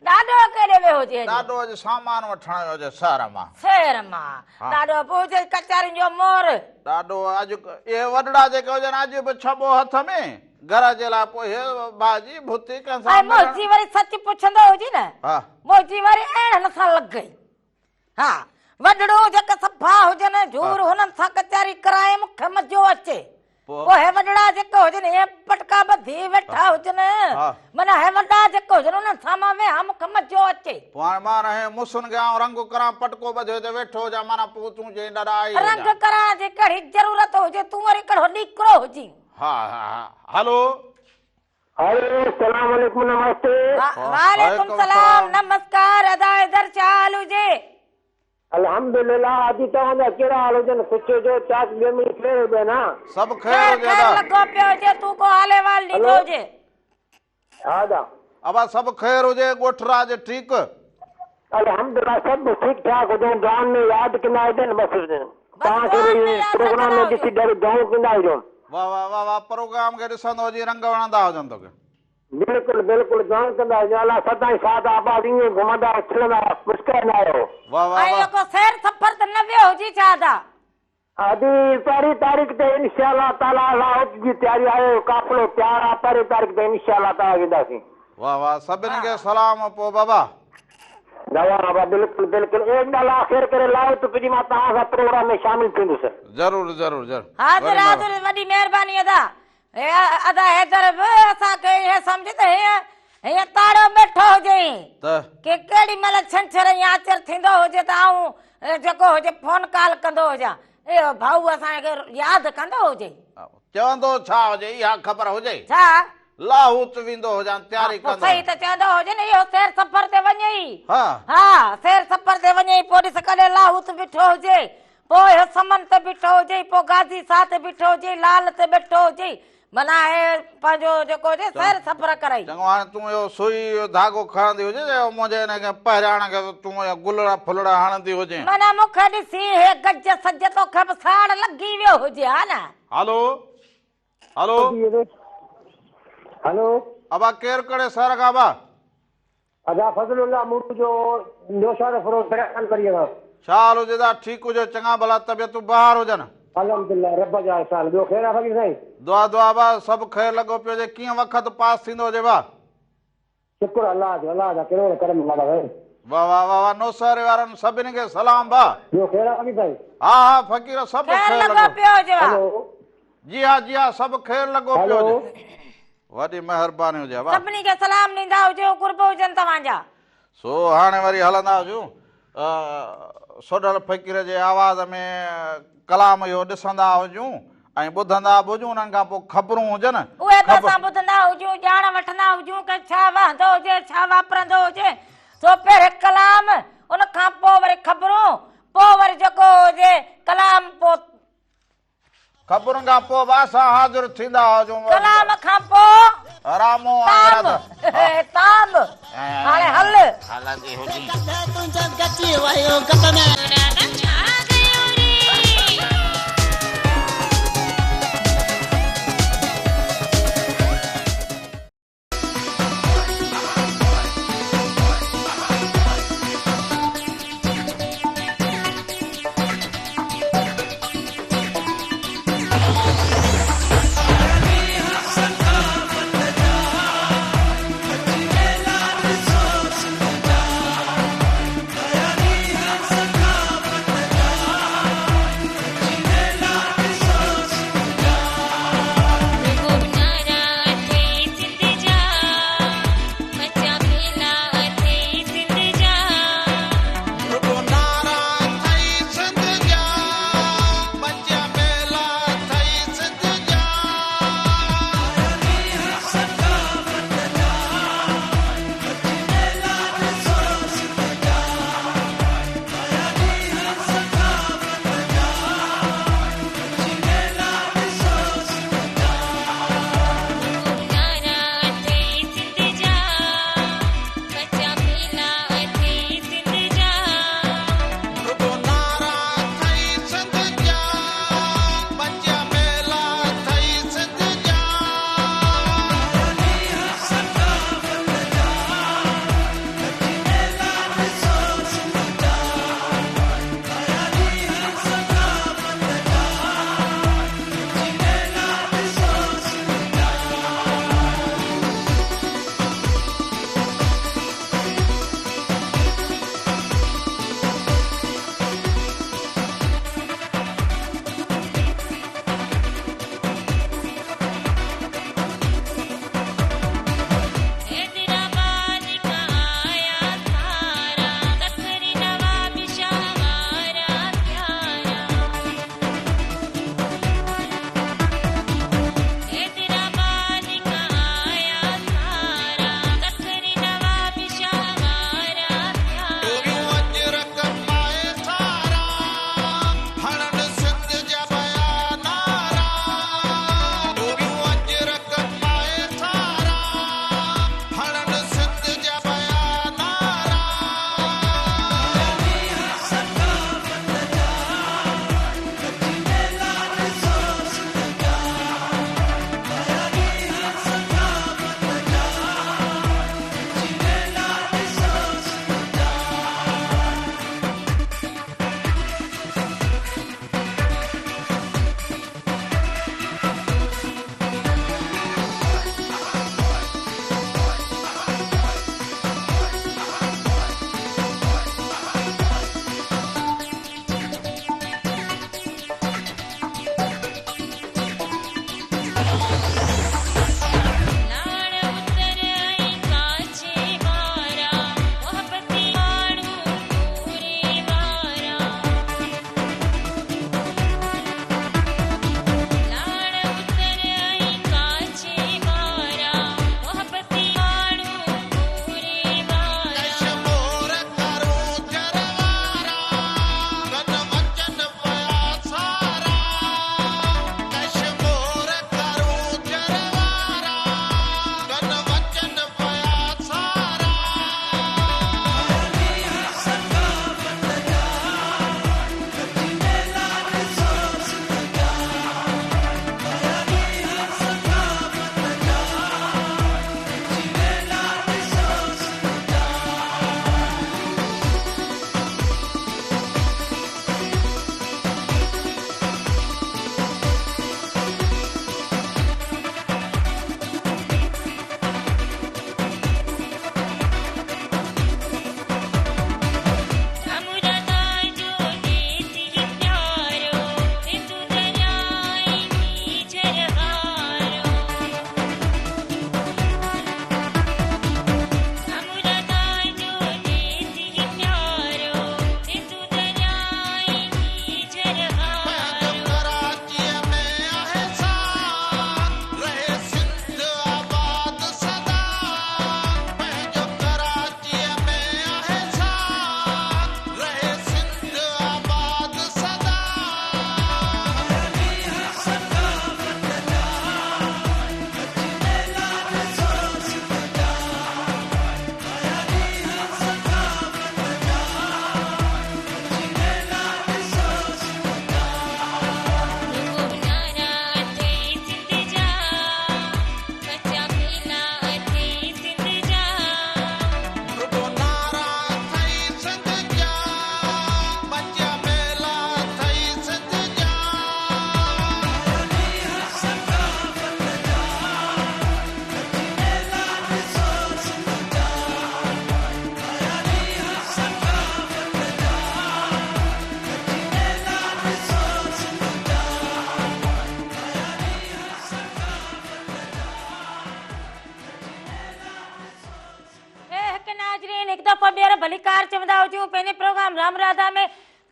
ॾाढो केॾे वियो हुजे? ॾाढो अॼु सामान वठण वियो हुजे शहर मां। शहर मां ॾाढो पोइ हुजे कचहरियुनि जो मोर। ॾाढो अॼु इहे वॾड़ा जेके हुजनि अॼु बि छॿो हथ में घर जे लाइ, पोइ हे भाॼी भुती कंहिंसां मोची वरी सच पुछंदो हुजी न। हा, मोची वरी अहिड़नि सां लॻई। हा, वॾड़ो जेके सफ़ा हुजनि, झूर हुननि सां कचहरी कराए मूंखे मज़ो अचे। ओहे वॾड़ा जेको हुजनि हे पटका ॿधी वेठा हुजनि माना हे वॾा जेको हुजनि उन्हनि साम्हूं में हम मज़ो अचे पाण मां रहे मुसन के रंग करा पटको बधो ते वेठो जा माना पो तू जे डराई रंग करा जे कड़ी जरूरत हुजे तू वरी कड़ो निकरो हुजी हा हेलो अस्सलाम वालेकुम नमस्ते वालेकुम सलाम नमस्कार अदा इधर चाल हुजे अल्हम्दुलिल्लाह अॼु तव्हांजा कहिड़ा हाल हुजनि खुशो जो चाक ॿिए ख़ैर हुजे न सब खैर हो खैर लॻो पियो हुजे तू को हाले वाल ॾिठो हुजे हा दा अब सब खैर हुजे ॻोठरा जे ठीक अल्हम्दुलिल्लाह सब ठीक ठाक हुजनि गांव में यादि कंदा हुजनि बसि तव्हांखे प्रोग्राम में ॾिसी ॾाढो गांव कंदा हुजनि वाह वाह वाह वाह प्रोग्राम के ॾिसंदो जी रंग वणंदा हुजनि तोखे बिल्कुलु बिल्कुलु गांव कंदा हुजनि अलाह सदाईं साथ आबाद ईअं घुमंदा खिलंदा मुस्कुराईंदा आहियो वाह वाह ऐं वाह को सैर सफ़र त न वियो हुजी चाहदा अॼु पहिरीं तारीख़ ते इंशाअल्लाह ताला लाहौर जी तयारी आहे काफ़िलो तयारु आहे पहिरीं तारीख़ ते इंशाअल्लाह ताला वेंदासीं वाह वाह सभिनी खे सलाम पो बाबा बाबा बिल्कुलु बिल्कुलु एक ॻाल्हि आख़िर करे लायो त तुंहिंजी मां तव्हां सां प्रोग्राम में शामिल थींदुसि जरूर जरूर जरूर हाज़िर हाज़िर वॾी महिरबानी अदा हे अदा हैदर बि असांखे हे सम्झ त हे ताड़ो वेठो हुजे त के केॾी महिल छंछर या आचर थींदो हुजे त आऊं जेको हुजे फोन कॉल कंदो हुजां ए भाऊ असांखे यादि कंदो हुजे चवंदो छा हुजे इहा ख़बर हुजे छा लाहौत वेंदो हुजां तयारी कंदो सही त चवंदो हुजे न इहो सैर सफ़र ते वञे ई हा सैर सफ़र ते वञे पोइ ॾिस कॾहिं लाहौत बीठो हुजे पोइ हे समन ते बीठो हुजे पोइ गाज़ी शाह ते बीठो हुजे लाल ते बीठो हुजे माना हे पंहिंजो जेको हुजे सैर सफ़र कराई चङो हाणे तूं इहो सुई जो धागो खणंदी हुजे मुंहिंजे हिनखे पहिरियाण खे तूं गुलड़ा फुलड़ा हणंदी हुजे माना मूंखे ॾिसी हे गज सज तोखे बि साड़ लॻी वियो हुजे हा न हेलो हेलो हेलो अबा केर करे सर का बा अदा फज़लुल्लाह मुर्ग जो नौशाद फरोज़ बयान करिएगा छा हाल हुजे दा ठीक हुजे चङा भला तबियतूं ॿाहिरि हुजनि अल्हम्दुलिल्लाह रब जा एहसान ॿियो ख़ैर आहे फकीर साईं दुआ दुआ बा सभु ख़ैर लॻो पियो हुजे कीअं वक़्तु पास थींदो हुजे बा शुक्र अल्लाह जा कहिड़ो करम बाबा भाई वाह वाह वाह वाह नौसारे वारनि सभिनी खे सलाम बा ॿियो ख़ैर आहे फकीर साईं हा हा फ़कीर सभु ख़ैर ख़ैर लॻो लॻो पियो हुजे हेलो जी हा सभु ख़ैर लॻो पियो हेलो हुजे वॾी महिरबानी हुजे वाह सभिनी खे सलाम ॾींदा हुजो कुर्ब हुजनि तव्हांजा सो हाणे वरी हलंदा हुजूं सोडल फ़कीर जे आवाज़ में कलाम इहो ॾिसंदा हुजूं ऐं ॿुधंदा बि हुजूं उन्हनि खां पोइ ख़बरूं हुजनि उहे बि असां ॿुधंदा हुजूं ॼाण वठंदा हुजूं कि छा वहंदो हुजे छा वापरंदो हुजे सो पहिरें कलाम उन खां पोइ वरी ख़बरूं पोइ वरी जेको हुजे कलाम पोइ ख़बरुनि खां पोइ बि असां हाज़िर थींदा हुजूं कलाम खां पोइ रामो ताम हाणे हल हलंदी हुजी तुंहिंजो गची वियो गप में नाजरीन एक दफ़ा ॿीहर भलीकार चवंदा हुजो पंहिंजे प्रोग्राम राम राधा में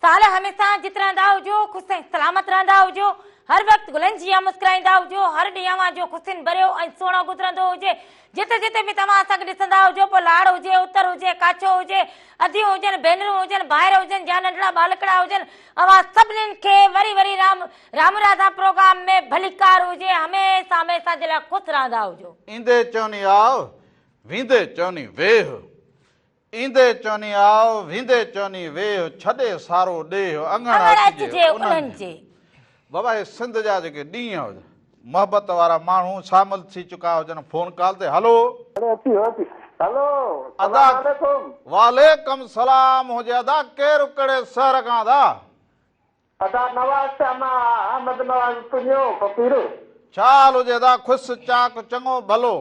साल हमेशा जित रहंदा हुजो ख़ुशि ऐं सलामत रहंदा हुजो हर वक़्तु गुलनि जी मुस्कुराईंदा हुजो हर ॾींहुं अवां जो ख़ुशियुनि भरियो ऐं सुहिणो गुज़रंदो हुजे जिते जिते बि तव्हां असांखे ॾिसंदा हुजो पोइ लाड़ हुजे उतर हुजे काचो हुजे अदियूं हुजनि भेनरूं हुजनि भाइर हुजनि या नंढड़ा बालकड़ा हुजनि अवां सभिनीनि खे वरी वरी राम राधा प्रोग्राम में भलीकार हुजे हमेशा हमेशा जे लाइ ख़ुशि रहंदा हुजो ईंदे चवनी आओ वींदे चवनी वेह ईंदे चवनी आओ वींदे चवनी वेह छॾे सारो ॾेह अङण अचिजे उन्हनि जे बाबा हे सिंध जा जेके ॾींहं हुजनि मोहबत वारा माण्हू शामिल थी चुका हुजनि फोन कॉल ते हलो हेलो अदा वालेकुम सलाम हुजे अदा केरु कहिड़े शहर खां अदा अदा नवाज़ अहमद नवाज़ तुंहिंजो फ़कीर छा हाल हुजे अदा ख़ुशि चाक चङो भलो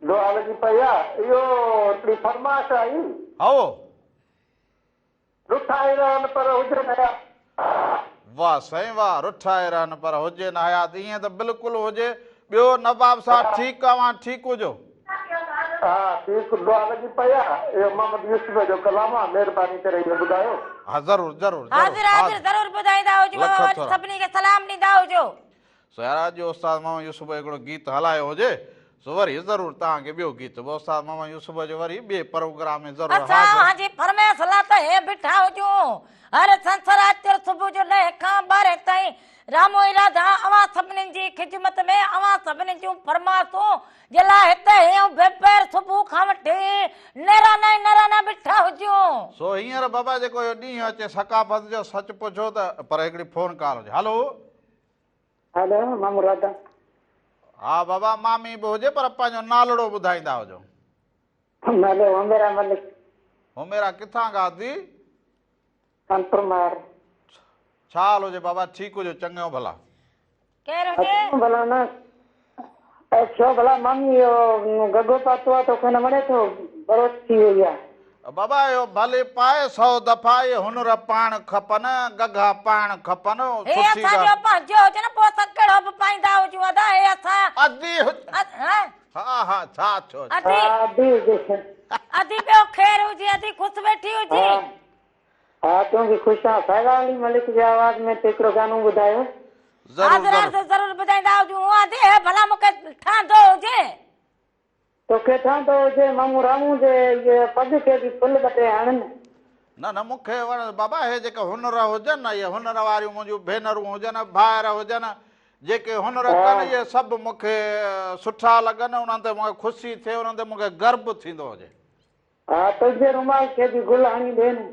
दुआ लॻी पई आहे इहो हिकिड़ी फरमाइश आई हो रुठाई रहनि पर हुजनि वाह साईं वाह रुठाए रहनि पर हुजे न हयात ईअं त बिल्कुलु हुजे ॿियो नवाब साहब ठीकु आहे ठीकु हुजो हा ठीकु दुआ लॻी पई आहे इहो मोहम्मद यूसुफ जो कलाम आहे महिरबानी करे इहो ॿुधायो हा ज़रूरु ज़रूरु हाज़िर हाज़िर ज़रूरु ॿुधाईंदा हुजो सभिनी खे सलाम ॾींदा हुजो सो यार अॼु उस्ताद मामा यूसुफ हिकिड़ो गीत हलायो हुजे सो वरी ज़रूरु तव्हांखे ॿियो गीत बि उस्ताद मामा यूसुफ जो वरी ॿिए प्रोग्राम में ज़रूरु असांजी फरमाइश हला त हे बीठा हुजो हर संसार सुबुह जो 9 खां 12 ताईं रामो इरादा अवां सभिनीनि जी ख़िदमत में अवां सभिनीनि जूं फरमाइशूं जे लाइ हिते हे बेपैर सुबुह खां वठी नेराना बीठा हुजो सो हींअर बाबा जेको इहो ॾींहुं अचे सकाफ़त जो सच पुछो त पर हिकिड़ी फोन कॉल हुजे हलो हेलो मामू राधा हा बाबा मामी बि हुजे पर पंहिंजो नालड़ो ॿुधाईंदा हुजो नालो उमेरा मलिक उमेरा किथां ॻाल्हि कानपुर मार छा हाल हुजे बाबा ठीकु हुजो चङो भला केरु हुजे भला न छो भला मामी इहो गगो पातो आहे तोखे न वणे थो बरोच थी वई आहे बाबा इहो भले पाए 100 दफ़ा इहे हुनर पाइण खपनि गगा पाइण खपनि हे असांजो पंहिंजो हुजे न पोइ असां कहिड़ो बि पाईंदा हुजूं अदा हे असां अदी हा हा छा छो अदी ॿियो ख़ैर हुजे अदी ख़ुशि वेठी हुजे हा तूं बि ख़ुशि आहे फैला अली मलिक जे आवाज़ में हिकिड़ो गानो ॿुधायो ज़रूरु ॿुधाईंदा हुजूं अदी भला मूंखे ठहंदो हुजे तोखे ठहंदो हुजे मामू रामू जे इहे पग खे बि फुल ॿटे हणनि न मूंखे वण बाबा हे जेके हुनर हुजनि न इहे हुनर वारियूं मुंहिंजूं भेनरूं हुजनि भाइर हुजनि जेके हुनर कनि इहे सभु मूंखे सुठा लॻनि उन्हनि ते मूंखे ख़ुशी थिए उन्हनि ते मूंखे गर्व थींदो हुजे हा तुंहिंजे रुमाल खे बि गुल हणी ॾियनि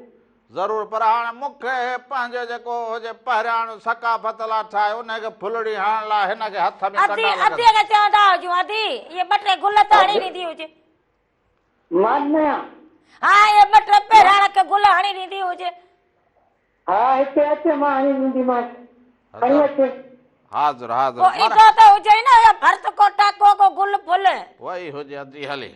ज़रूरु पर हाणे मूंखे पंहिंजो जेको हुजे पहिरियां सकाफ़त लाइ ठाहे उनखे फुलड़ी हणण लाइ हिनखे हथ में चवंदा हुजूं अदी इहे 2 गुल त हणी ॾींदी हुजे हा इहे 2 पहिरां खे गुल हणी ॾींदी हुजे हा हिते अचे मां हणी ॾींदीमांसि खणी अचे हाज़िर हाज़िर पोइ ईंदो त हुजे न भर्त को टाको को गुल फुल वही हुजे अदी हले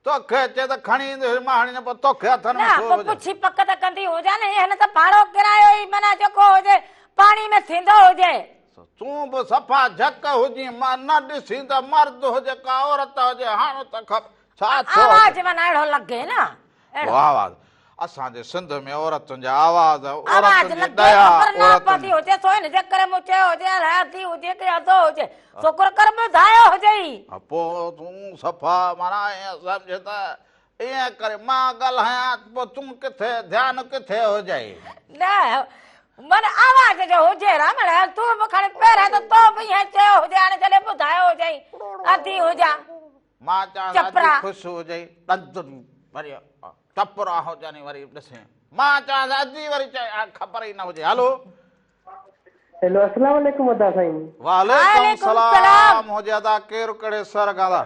तोखे अचे त खणी ईंदे मां हणी न पोइ तोखे हथनि में छो हुजे पुछी पक त कंदी हुजे न हिन त भाड़ो किरायो ई माना जेको हुजे पाणी में थींदो हुजे तूं बि सफ़ा झक हुजी मां न ॾिसी त मर्द हुजे का औरत हुजे हाणे त खप छा छो आवाज़ माना अहिड़ो लॻे न आवाज़ असांजे सिंध में औरतुनि जा आवाज़ औरतुनि जी दया औरतुनि हुजे सो हिन जे करे मूं चयो हुजे हयाती हुजे कि अदो हुजे छोकिरो कर ॿुधायो हुजे ई पोइ तूं सफ़ा माना ईअं सम्झ त ईअं करे मां ॻाल्हायां पोइ तूं किथे ध्यानु किथे हुजे न मन आवाज़ जो हुजे राम तूं बि खणी पहिरियों त तो बि ईअं चयो हुजे हाणे जॾहिं ॿुधायो हुजे अदी हुजा मां चवां ख़ुशि हुजे वरी टपरा हुजनि वरी ॾिसे मां चवां अदी वरी ख़बर ई न हुजे हलो हेलो अस्सलाम वालेकुम अदा साईं वालेकुम सलाम हुजे अदा केरु कहिड़े सर खां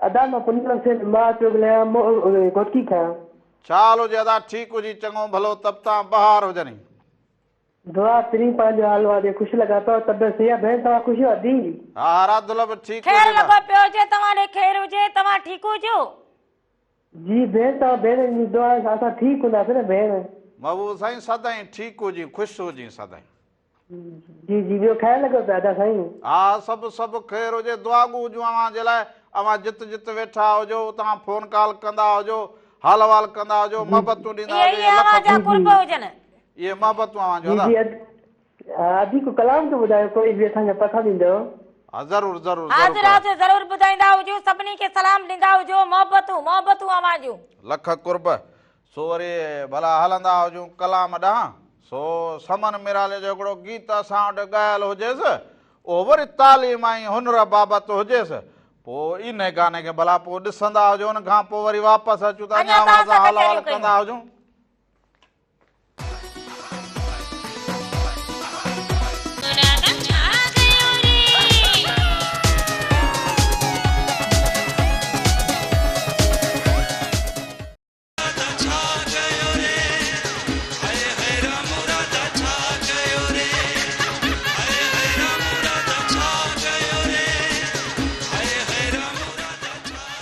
अदा मां पुनम से मां पियो ॻाल्हायां कोटकी खां छा हाल हुजे अदा ठीकु हुजी चङो भलो तबता बहार हुजनि दुआ तेरी पंहिंजो हाल वादे ख़ुशि लॻा पियो तबियत सही आहे भेण तव्हां ख़ुशि हो अदी हा रादुल बि ठीकु ख़ैर लॻो पियो हुजे तव्हां ॾे ख़ैर हुजे तव्हां ठीकु हुजो जी भेण तव्हां भेण जी दुआ सां असां ठीकु हूंदासीं न भेण महबूब साईं सदाईं ठीकु हुजी ख़ुशि हुजी सदाईं जी जी ॿियो ख़ैरु लॻो पियो अदा साईं हा सभु ख़ैरु हुजे दुआ हुजूं अव्हां जे लाइ अवां जित जित वेठा हुजो तव्हां फोन कॉल कंदा हुजो हाल वाल कंदा हुजो मोहबतूं ॾींदा ये हुजो आवाज़ जा कुर्ब हुजनि इहे मोहबतूं अवां जो जी अदी को कलाम तो ॿुधायो कोई बि असांखे पता ॾींदो हा ज़रूरु ज़रूरु हाज़िर हाज़िर ज़रूरु ॿुधाईंदा हुजो सभिनी खे सलाम ॾींदा हुजो मोहबतूं मोहबतूं अवां जूं लख कुर्ब सो वरी भला हलंदा हुजूं कलाम ॾांहुं सो समन मिराले जो हिकिड़ो गीत असां वटि ॻायल हुजेसि उहो वरी तालीम ऐं हुनर बाबति हुजेसि पोइ इन गाने खे भला पोइ ॾिसंदा हुजो उन खां पोइ वरी वापसि अचूं था अञा तव्हां सां हाल वाल कचहरियूं कंदा हुजूं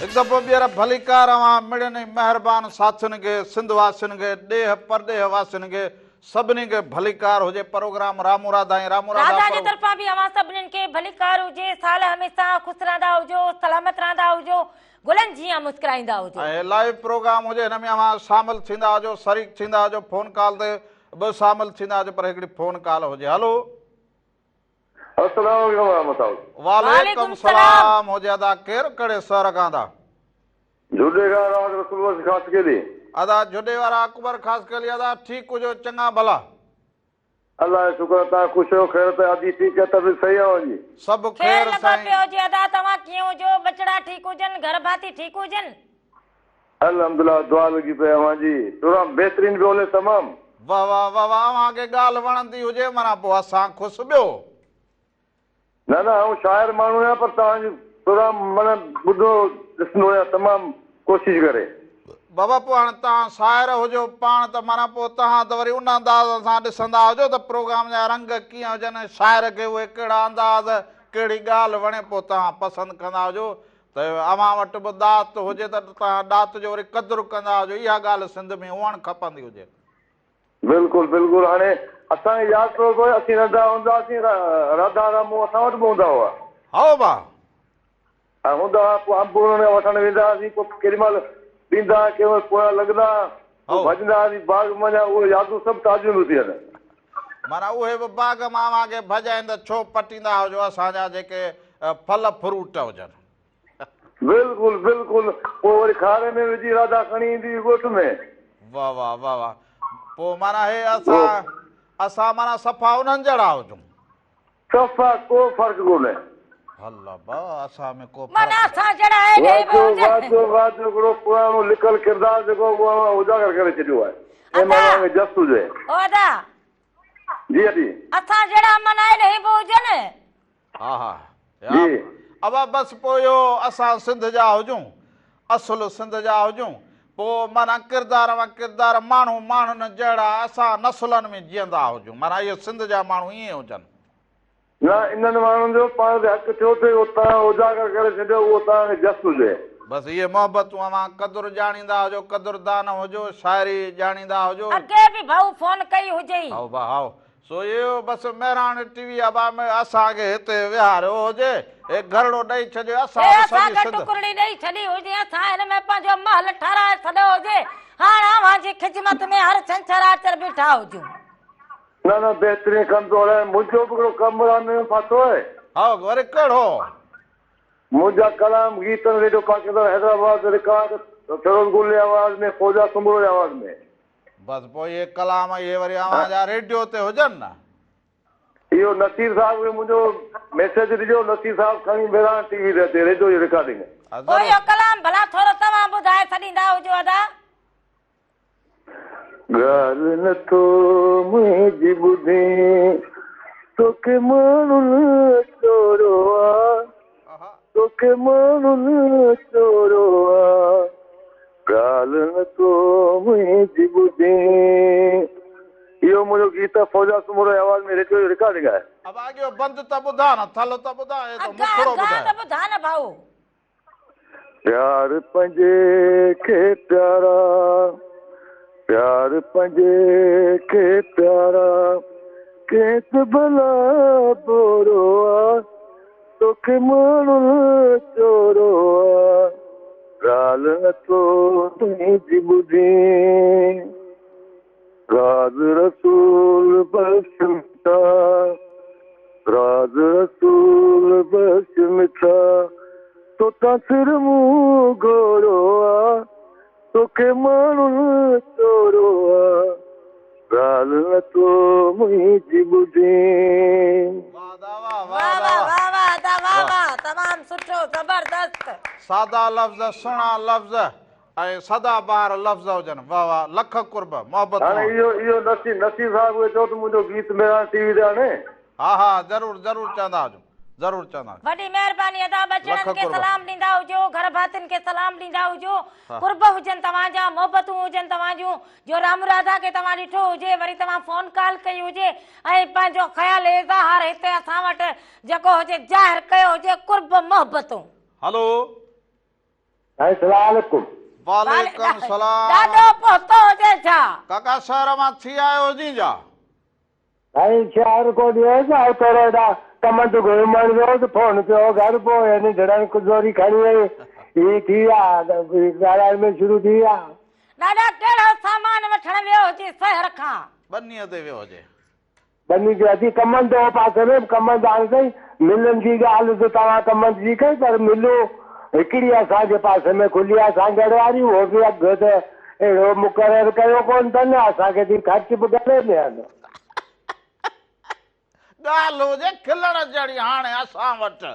हिकु दफ़ो ॿीहर भलीकार मिड़नि महिरबान साथियुनि खे सिंध वासियुनि खे ॾेह परदेह वासियुनि खे सभिनी खे भलीकार हुजे प्रोग्राम रामू राधा ऐं रामू राधा जे राधा तरफ़ां बि अवां सभिनीनि खे भलीकार हुजे साल हमेशा ख़ुशि रहंदा हुजो सलामत रहंदा हुजो गुलनि जीअं मुस्कुराईंदा हुजो ऐं लाइव प्रोग्राम हुजे हिन में अवां शामिल थींदा हुजो शरीक थींदा हुजो फोन कॉल ते बि शामिल थींदा हुजो पर हिकिड़ी फोन कॉल हुजे हलो वालेकुम सलाम हुजे अदा केरु कहिड़े शहर खां था अदा जुॾे वारा अकबर ख़ासि कली अदा ठीकु हुजो चङा भला अल्लाह शुक्र तव्हां ख़ुशि हो ख़ैर त अॼु ठीकु आहे तबियत सही आहे वञी सभु ख़ैर ख़ैर लॻो साईं पियो हुजे अदा तव्हां कीअं हुजो बचड़ा ठीकु हुजनि घर भाती ठीकु हुजनि अल्हम्दुलिल्लाह दुआ लॻी पई आहे जी थोरा बहितरीन बि बोले तमामु वाह वाह वाह वाह अव्हांखे ॻाल्हि वणंदी हुजे माना पोइ असां ख़ुशि ॿियो न न आउं शाइर माण्हू आहियां पर तव्हांजो थोरा माना ॿुधो ॾिसंदो आहियां तमामु कोशिशि करे बाबा पोइ हाणे तव्हां शाइर हुजो पाण त माना पोइ तव्हां त वरी उन अंदाज़ सां ॾिसंदा हुजो त प्रोग्राम जा रंग कीअं हुजनि शाइर खे उहे कहिड़ा अंदाज़ कहिड़ी ॻाल्हि वणे पोइ तव्हां पसंदि कंदा हुजो त अव्हां वटि बि दात हुजे त तव्हां दात जो वरी क़दुरु कंदा हुजो इहा ॻाल्हि सिंध में हुअणु खपंदी हुजे बिल्कुलु बिल्कुलु हाणे असांखे यादि थो पए असीं नंढा हूंदासीं राधा रामू असां वटि बि हूंदा हुआ हा भाउ ऐं हूंदा हुआ पोइ अंब में वठणु वेंदा हुआसीं पोइ केॾी महिल ॾींदा कंहिं महिल पोयां लॻंदा भॼंदा हुआसीं बाग़ मञा उहे यादूं सभु ताज़ियूं थी थियनि माना उहे बि बाग़ मां अव्हांखे भॼाइनि त छो पटींदा हुजो असांजा जेके फल फ्रूट हुजनि बिल्कुलु बिल्कुलु पोइ वरी खारे में विझी राधा खणी ईंदी हुई ॻोठ में वाह वाह वाह वाह पोइ माना हे असां माना सफ़ा उन्हनि जहिड़ा हुजूं सफ़ा को फ़र्क़ु कोन्हे अल्लाह भाउ असां में को माना असां जहिड़ा आहे हिकिड़ो पुराणो लिखियलु किरदारु जेको उहो उजागर करे छॾियो आहे जस हुजे जी जी असां जहिड़ा माना आहे बि हुजनि हा हा अब बसि पोइ इहो असां सिंध जा हुजूं असुलु सिंध जा हुजूं पोइ माना किरदार माण्हू माण्हुनि जहिड़ा असां नसुलनि में जीअंदा हुजूं माना इहो सिंध जा माण्हू ईअं हुजनि न इन्हनि माण्हुनि जो पाण ते हक़ थियो थिए उहो तव्हां उजागर करे छॾियो उहो तव्हांखे जस हुजे बसि इहे मोहबतूं अव्हां क़दुरु ॼाणींदा हुजो क़दुरदान हुजो शाइरी ॼाणींदा हुजो अॻे बि भाऊ फोन कई हुजे हाओ भाउ हाओ सो इहो बसि महिराण टीवी अबा में असांखे हिते विहारियो हुजे हे घरड़ो ॾेई छॾियो असांखे टुकड़ी ॾेई छॾी हुजे असां हिन में पंहिंजो महल ठाराए छॾियो हुजे हाणे अव्हांजी ख़िदमत में हर छंछरु बीठा हुजूं न न बहितरीन कमु थो हले मुंहिंजो बि हिकिड़ो कमु में फाथो आहे हा वरी कहिड़ो मुंहिंजा कलाम गीत रेडियो पाकिस्तान हैदराबाद रिकॉर्ड फिरोज गुल जे आवाज़ में ख़्वाजा सुमरो जे आवाज़ में बसि पोइ इहे कलाम इहे वरी अव्हांजा रेडियो ते हुजनि न इहो नसीर साहिब खे मुंहिंजो मैसेज ॾिजो नसीर साहिब खणी महिरान टीवी ते रेडियो जी रिकॉर्डिंग इहो कलाम भला थोरो तव्हां ॿुधाए छॾींदा हुजो अदा ॻाल्हि नथो मुंहिंजी ॿुधे तोखे माण्हुनि चोरो आहे तोखे माण्हुनि चोरो आहे ॻाल्हि नथो मुंहिंजी ॿुधे इहो मुंहिंजो गीत फ़ौजा सुमरो आवाज़ में रेडियो रिकॉर्डिंग आहे अब आगे बंदि त ॿुधा न थल त ॿुधा हे त मुखड़ो ॿुधा न भाऊ प्यार पंहिंजे खे प्यारा प्यार पंहिंजे खे प्यारा केत भला बोरो आहे तोखे माण्हू चोरो राल नथो तुंहिंजी ॿुधी राज रसूल बख्श मिठा राज रसूल बख्श मिठा तोता सिर मुंहुं घोड़ो आहे तोखे माण्हू चोरो आहे राल नथो मुंहिंजी ॿुधी वाह वाह वाह वाह वाह वाह तमाम सुठो जबरदस्त सादा लफ़्ज़ सुहिणा लफ़्ज़ ऐं सदाबहार लफ़्ज़ हुजनि वाह वाह लख कुर्ब मोहबत हाणे इहो नसीब साहिब चओ त मुंहिंजो गीत मेरा टीवी ते हाणे हा हा ज़रूरु ज़रूरु चवंदा हुजो ज़रूरु चवंदा वॾी महिरबानी अदा बचड़नि खे सलाम ॾींदा हुजो घर भातियुनि खे सलाम ॾींदा हुजो कुर्ब हुजनि तव्हांजा मोहबतूं हुजनि तव्हां जूं जो राम राधा खे तव्हां ॾिठो हुजे वरी तव्हां फोन कॉल कई हुजे ऐं पंहिंजो ख़्याल इज़हार हिते असां वटि जेको हुजे ज़ाहिर कयो हुजे कुर्ब मोहबतूं हलो अस्सलाम वालेकुम वालेकुम सलाम ॾाढो पहुतो हुजे छा काका शहर मां थी आयो जी जा साईं शहर को ॾियो थोरो हेॾा कम ते घुमण वियो त फोन कयो घर पोइ हिन जड़नि कुझोरी खणी वई ही थी विया ॻाल्हाइण में शुरू थी विया ॾाढा कहिड़ो सामान वठण वियो हुजे शहर खां बनीअ ते वियो हुजे बनी ते अची कमनि ते पासे में कमनि ते हाणे साईं मिलनि जी ॻाल्हि त तव्हां कमनि जी कई पर मिलो हिकिड़ी असांजे पासे में खुली आहे सांगड़ वारी उहो बि अघु त अहिड़ो मुक़ररु कयो कोन अथनि असांखे थी ख़र्च बि करे ॾियनि ॻाल्हि हुजे खिलण जहिड़ी हाणे असां वटि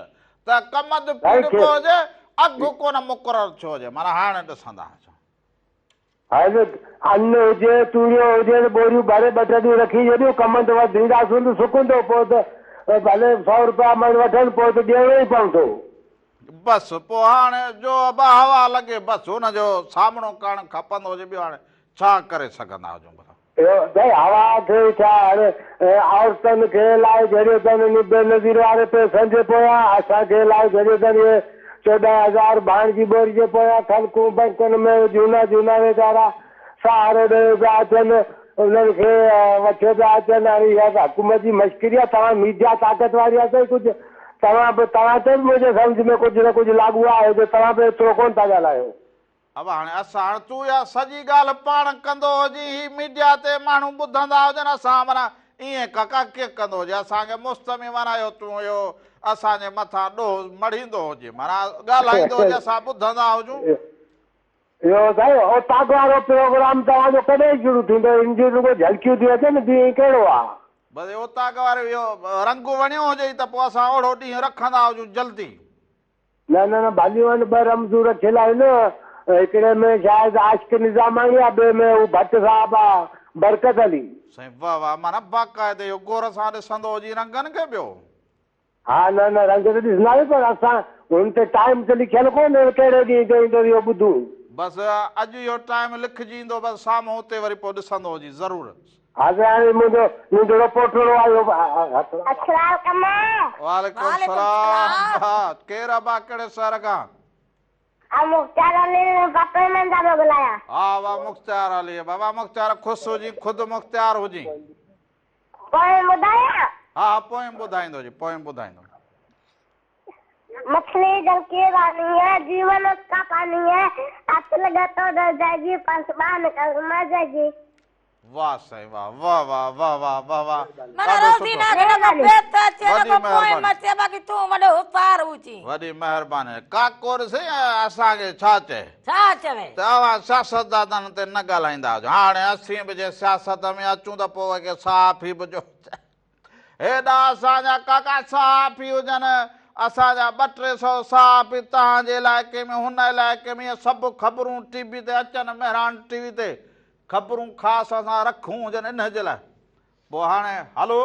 त कमद पीड़ो हुजे अघु कोन मुक़ररु छो हुजे माना हाणे ॾिसंदा हाणे अन्न हुजे तूरियो हुजे त बोरियूं भरे ॿ टे ॾींहं रखी छॾियो कमनि ते वधींदासीं त सुकंदो पोइ त भले 100 रुपया मन वठनि पोइ त ॾियणो ई पवंदो बसि पोइ हाणे जो हवा लॻे बसि हुनजो सामनो करणु खपंदो हुजे ॿियो हाणे छा करे सघंदा हुजूं भई हवा खे छा हाणे औरतुनि खे इलाही जहिड़ियूं अथनि बेनज़ीर वारे पैसनि जे पोयां असांखे इलाही जहिड़ियूं अथनि इहे 14,000 भाणजी ॿोरी जे पोयां ख़लकूं बैंकुनि में झूना वीचारा सहारो ॾेई पिया अचनि उन्हनि खे वठे पिया अचनि हाणे इहा हुकूमत जी मश्करी आहे तव्हां मीडिया ताक़त वारी आहे त कुझु तव्हां ते बि मुंहिंजे सम्झ में कुझु न कुझु लागू आहे जो तव्हां बि एतिरो कोन था ॻाल्हायो अब हाणे असां हाणे तूं इहा सॼी ॻाल्हि पाण कंदो हुजी ही मीडिया ते माण्हू ॿुधंदा हुजनि असां माना ईअं काका कीअं कंदो हुजे असांखे मुफ़्त में माना इहो तूं इहो असांजे मथां ॾोह मढ़ींदो हुजे माना ॻाल्हाईंदो हुजे असां ॿुधंदा हुजूं इहो साईं ओताक वारो प्रोग्राम तव्हांजो कॾहिं शुरू थींदो इन जूं रुॻो झलकियूं थियूं अचनि ॾींहुं कहिड़ो आहे बसि ओताक वारो इहो रंग वणियो हुजे त पोइ असां ओड़ो ॾींहुं रखंदा हुजूं जल्दी न भाॼियूं आहिनि 2 रमज़ू रखियल आहिनि हिकिड़े में शायदि आशिक निज़ामानी आहे ॿिए में हू भट्ट साहिब आहे बरकत अली साईं वाह वाह माना बाक़ाइदे इहो गौर सां ॾिसंदो हुजी रंगनि खे ॿियो हा न रंग त ॾिसंदासीं पर असां हुन ते टाइम त लिखियलु कोन्हे कहिड़े ॾींहुं ते ईंदो इहो ॿुधूं बसि अॼु इहो टाइम लिखिजी ईंदो बसि साम्हूं हुते वरी पोइ ॾिसंदो हुजी ज़रूरु हा हाणे मुंहिंजो रिपोर्टर आयो वालेकुम सलाम हा केरु अबा कहिड़े शहर खां मुख्तार अली पापा में था बुलाया हा वाह मुख्तार अली बाबा मुख्तार ख़ुशि हुजी ख़ुदि मुख्तार हुजी पोएं ॿुधाया हा पोएं ॿुधाईंदो जी पोएं ॿुधाईंदो मछली जल की रानी है जीवन उसका पानी है असल तो डर जाएगी पासबान कर मर जाएगी वाह साईं वाह वाह वाह वाह वाह वाह वाह माना रोज़ीना के न पेट अचे न पोइ मचे बाक़ी तूं वॾो हुतार हुजी वॾी महिरबानी काकोर से असांखे छा चए छा चवे तव्हां सियासतदाननि ते न ॻाल्हाईंदा हुजो हाणे असीं बि जे सियासत में अचूं त पोइ के साफ़ ई बुझो हेॾा असांजा काका साफ़ ई हुजनि असांजा 200-300 साफ़ ई तव्हांजे इलाइक़े में हुन इलाइक़े में सभु ख़बरूं टीवी ते अचनि मेहरान टीवी ते ख़बरूं ख़ासि असां रखूं हुजनि इन जे लाइ पोइ हाणे हलो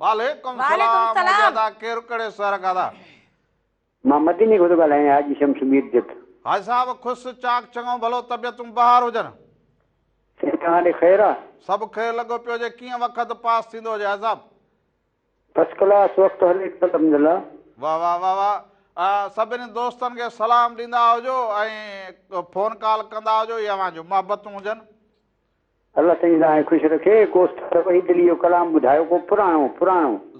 वालेकुम सलाम केरु कहिड़े शहर खां था मां मदीने खां थो ॻाल्हायां हाजी शमशमीर जत हाजी साहिब ख़ुशि चाक चङो भलो तबियतूं बहार हुजनि तव्हां ॾे ख़ैरु आहे सभु ख़ैरु लॻो पियो हुजे कीअं वक़्तु पास थींदो हुजे साहिबु फर्स्ट क्लास वक़्तु हले अल्हम्दुलिल्लाह वाह वाह वाह वाह सभिनी दोस्तनि खे सलाम ॾींदा हुजो ऐं फोन कॉल कंदा हुजो इहा मुंहिंजूं मोहबतूं हुजनि अल्लाह साईं तव्हांखे ख़ुशि रखे को दिलि जो कलाम ॿुधायो को पुराणो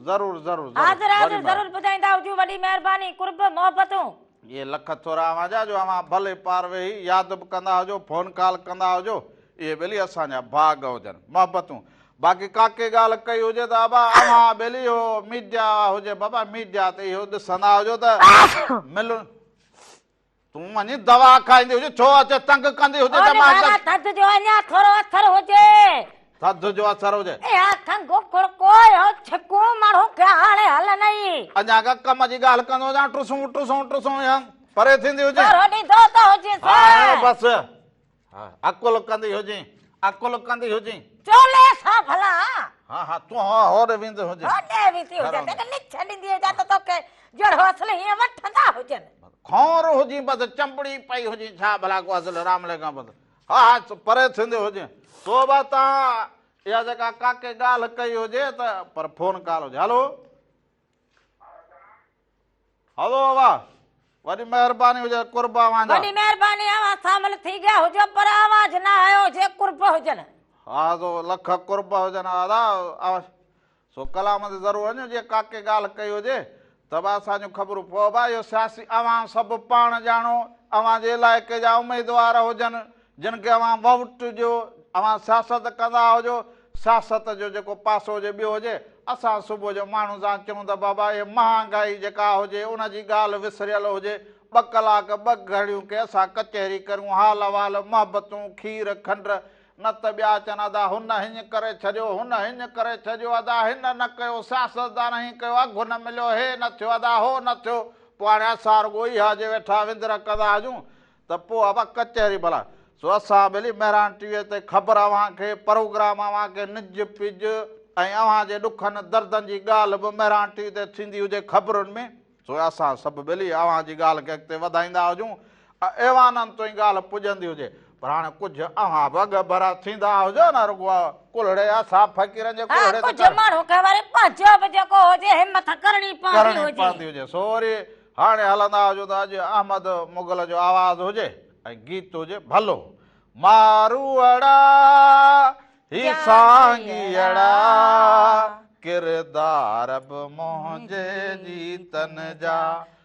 ज़रूर ज़रूर हाज़िर हाज़िर ज़रूर ॿुधाईंदा हुजो वॾी महिरबानी कुर्ब मोहबतूं ये लख थोरा अवां जो अवां भले पार वेही यादि बि कंदा हुजो फोन कॉल कंदा हुजो इहे ॿेली असांजा भाग हुजनि मोहबतूं बाक़ी काके ॻाल्हि कई हुजे त बाबा अवां ॿेली हो मीडिया हुजे बाबा मीडिया ते इहो ॾिसंदा हुजो त मिल तूं वञी दवा खाईंदी हुजे छो अचे तंग कंदी हुजे त मां थधि जो अञा थोरो असर हुजे थधि जो असर हुजे खंघो खुड़को छिकू माण्हू खे हाणे हल नई अञा का कम जी ॻाल्हि कंदो हुजां टुसूं टुसूं टुसूं या परे थींदी हुजे ॾींदो त हुजे हा बसि अकुल कंदी हुजे अकुल कंदी हुजे चोले सां भला हा हा तूं होॾे वेंदी हुजे होॾे वेंदी हुजे त लिख ॾींदी हुजे त तोखे जहिड़ो असल हीअं वठंदा हुजनि खौर हुजी बसि चंबड़ी पई हुजे छा भला को असुल राम लेखा बसि हा हा परे थींदी हुजे तो बि तव्हां इहा जेका काके ॻाल्हि कई हुजे त पर फोन कॉल हुजे हलो हलो वाह वॾी महिरबानी हुजे कुर्बा वांजा वॾी महिरबानी आवाज़ शामिल थी गया हुजो पर आवाज़ न आयो हुजे कुर्ब हुजनि हा तो लख कुर्ब हुजनि दादा सो कलाम ते ज़रूरु वञो जीअं काके ॻाल्हि कई हुजे त बि असांजूं ख़बरूं पोइ भाई इहो सियासी अवां सभु पाण ॼाणो अवां जे इलाइक़े जा उमेदवार हुजनि जिन खे अवां वोट ॾियो अवां सियासत कंदा हुजो सियासत जो जेको पासो हुजे ॿियो हुजे असां सुबुह जो माण्हू सां चऊं त बाबा इहे महांगाई जेका हुजे उनजी ॻाल्हि विसरियल हुजे 2 कलाक 2 घड़ियूं के असां कचहरी करूं हाल अवाल मोहबतूं खीर खंड न त ॿिया अचनि अदा हुन हीअं करे छॾियो हुन हीअं करे छॾियो अदा हिन न कयो सियासतदान हीअं कयो अघु न मिलियो हे न थियो अदा हो न थियो पोइ हाणे असां रुॻो इहा जे वेठा विंदर कंदा हुजूं त पोइ अबा कचहरी भला सो असां भली महिरान टीवीअ ते ख़बर अव्हांखे प्रोग्राम अव्हांखे निज पिज ऐं अव्हांजे ॾुखनि दर्दनि जी ॻाल्हि बि महिरान टीवी ते थींदी हुजे ख़बरुनि में सो असां सभु भली अव्हांजी ॻाल्हि खे अॻिते वधाईंदा हुजूं एवाननि ताईं ॻाल्हि पुॼंदी हुजे पर हाणे कुझु अव्हां बि भरा थींदा हुजो न रुॻो कुलड़े असां फ़क़ीरनि जे कुलड़े कुझु माण्हू खे वरी पंहिंजो बि जेको हुजे हिमत करणी पवंदी हुजे सो वरी हाणे हलंदा हुजो त अॼु अहमद मुगल जो आवाज़ हुजे ऐं गीत हुजे भलो मारूअड़ा ही सांगियड़ा किरदार बि मुंहिंजे जीतन जा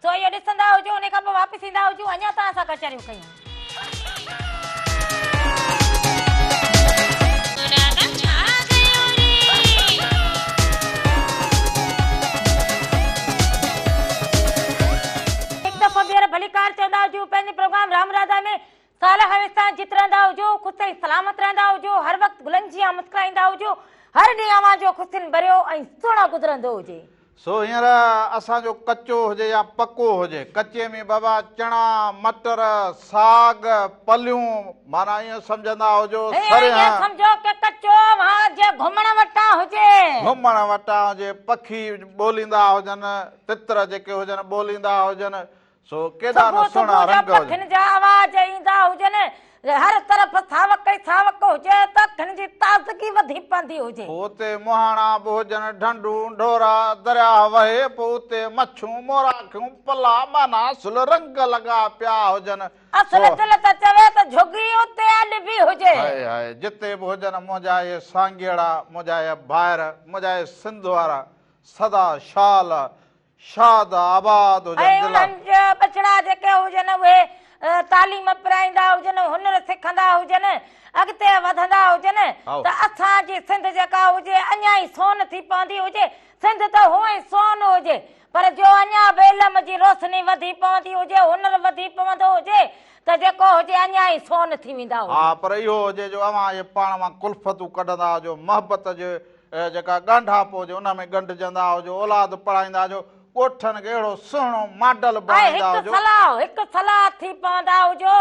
सो इहो ॾिसंदा हुजो उन खां पोइ वापसि ईंदा हुजो अञा तव्हां सां कचहरियूं कयूं भलीकार चवंदा हुजो पंहिंजे प्रोग्राम राम राधा में साल हमेशा जित रहंदा हुजो ख़ुशि सलामत रहंदा हुजो हर वक़्तु गुलनि जी मुस्कुराईंदा हुजो हर ॾींहुं अव्हां जो ख़ुशियुनि भरियो ऐं सुहिणो गुज़रंदो हुजे सो हींअर असांजो कचो हुजे या पको हुजे कचे में बाबा चणा मटर साग पलियूं माना ईअं सम्झंदा हुजो सम्झो के कचो जे घुमण वटां हुजे पखी ॿोलींदा हुजनि तितर जेके हुजनि ॿोलींदा हुजनि सो केॾा न सुहिणा रंग हुजनि जा आवाज़ ईंदा हुजनि हर तरफ़ सावक ई सावक हुजे त अखियुनि जी ताज़गी वधी पवंदी हुजे उते मुहाणा बि हुजनि ढंढूं ढोरा दरिया वहे पोइ उते मच्छूं मोराखियूं पला माना असुल रंग लॻा पिया हुजनि असुल दिलि त चवे त झुगी उते अॼु बि हुजे जिते बि हुजनि मुंहिंजा इहे सांगिड़ा मुंहिंजा इहे ॿाहिर मुंहिंजा इहे सिंध वारा सदा शाल शाद आबाद हुजनि बचड़ा जेके हुजनि उहे तालीम पिराईंदा हुजनि हुनर सिखंदा हुजनि अॻिते वधंदा हुजनि त असांजी सिंध जेका हुजे अञा ई सोन थी पवंदी हुजे सिंध त हूअं ई सोन हुजे पर जो अञा बि इल्म जी रोशनी वधी पवंदी हुजे हुनर वधी पवंदो हुजे त जेको हुजे अञा ई सोन थी वेंदा हुजे हा पर इहो हुजे जो अव्हां इहे पाण मां कुल्फतूं कढंदा हुजो मोहबत जे जेका ॻंढापो हुजे उन में ॻंढिजंदा हुजो औलाद पढ़ाईंदा हुजो कोठनि खे अहिड़ो सुहिणो मॉडल बणाईंदा हुजो हिकु सलाह थी पवंदा हुजो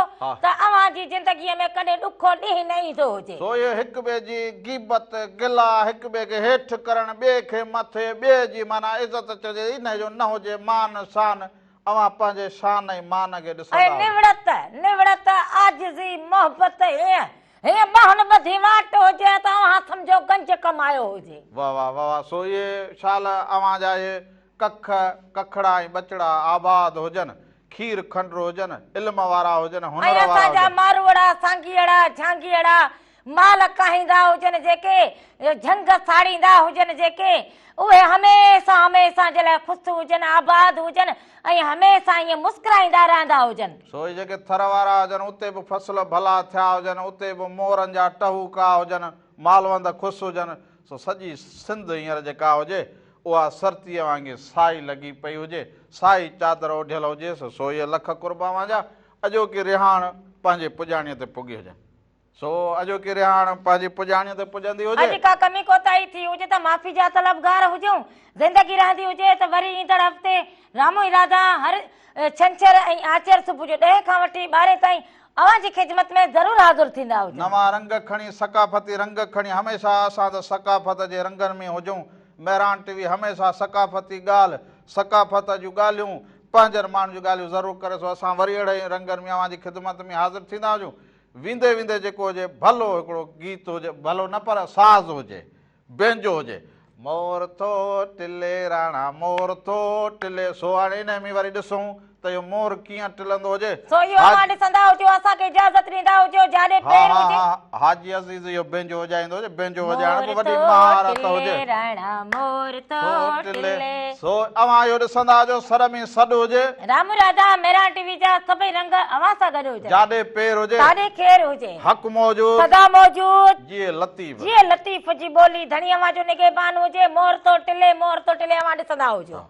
त अव्हांजी ज़िंदगीअ में कॾहिं ॾुखो ॾींहुं न ईंदो हुजे सो इहो हिक ॿिए जी ग़ीबत गिला हिक ॿिए खे हेठि करणु ॿिए खे मथे ॿिए जी माना इज़त चइजे इन जो न हुजे मान शान अव्हां पंहिंजे शान ऐं मान खे ॾिसो निवड़त आजिज़ी मोहबत हे महन ॿधी वाट हुजे त अव्हां सम्झो गंज कमायो हुजे वाह वाह वाह सो इहे शाल अव्हां जा इहे कख कखड़ा ऐं बचड़ा आबाद हुजनि खीर खंड हुजनि इल्म वारा हुजनि हुनर वारा मारूअड़ा सांगियड़ा झांगियड़ा माल काहींदा हुजनि जेके झंग साड़ींदा हुजनि जेके उहे हमेशह हमेशह जे लाइ ख़ुशि हुजनि आबाद हुजनि ऐं हमेशह ईअं मुस्कुराईंदा रहंदा हुजनि। सो जेके थर वारा हुजनि उते बि फसल भला थिया हुजनि उते बि मोरनि जा टहूका हुजनि मालवंद ख़ुशि हुजनि। सो सॼी सिंध हींअर जेका हुजे उहा सरतीअ वांगुरु साई लॻी पई हुजे साई चादर ओढियल हुजे। सो इहे लख कुर्बावां जा अॼोकी रिहाण पंहिंजे पुॼाणीअ ते पुॻी हुजनि। सो अॼोकी रिहाण पंहिंजी पुॼाणीअ ते पुॼंदी हुजे। अॼु का कमी कोताही थी हुजे त माफ़ी जा तलबगार हुजूं। ज़िंदगी रहंदी हुजे त वरी ईंदड़ हफ़्ते रामो इरादा हर छंछर ऐं आचर सुबुह जो 10 खां वठी 12 ताईं अव्हां जी ख़िदमत में ज़रूरु हाज़िर थींदा हुजूं। नवां रंग खणी सकाफ़ती रंग खणी हमेशह असां त सकाफ़त जे रंगनि में हुजूं। महिरान टीवी हमेशह सकाफ़ती ॻाल्हि सकाफ़त जूं ॻाल्हियूं पंहिंजनि माण्हुनि जूं ॻाल्हियूं ज़रूरु करे। सो असां वरी अहिड़े रंगनि में अव्हां जी ख़िदमत में हाज़िर थींदा हुजूं। वेंदे वेंदे जेको हुजे भलो हिकिड़ो गीत हुजे भलो न पर साज़ हुजे बेंजो हुजे मोर थो टिले राणा मोर थो टिले। सो हाणे इन में वरी ॾिसूं त इहो मोर कीअं टिलंदो हुजे। सो इहो अव्हां ॾिसंदा हुजो असांखे इजाज़त ॾींदा हुजो जाॾे पेर हुजे हाजी अज़ीज़ इहो बेंजो वॼाईंदो हुजे बेंजो वॼाइण में वॾी महारत हुजे। राणा मोर थो टिले। सो अव्हां इहो ॾिसंदा हुजो सर में सॾु हुजे रामू राधा मेरा टीवी जा सभई रंग अव्हां सां गॾु हुजनि जाॾे पेर हुजे जाॾे खेर हुजे हक़ मौजूद सदा मौजूद जीअं लतीफ़ जी ॿोली धणी अव्हां जो निगहबान हुजे मोर तो टिले अव्हां ॾिसंदा हुजो।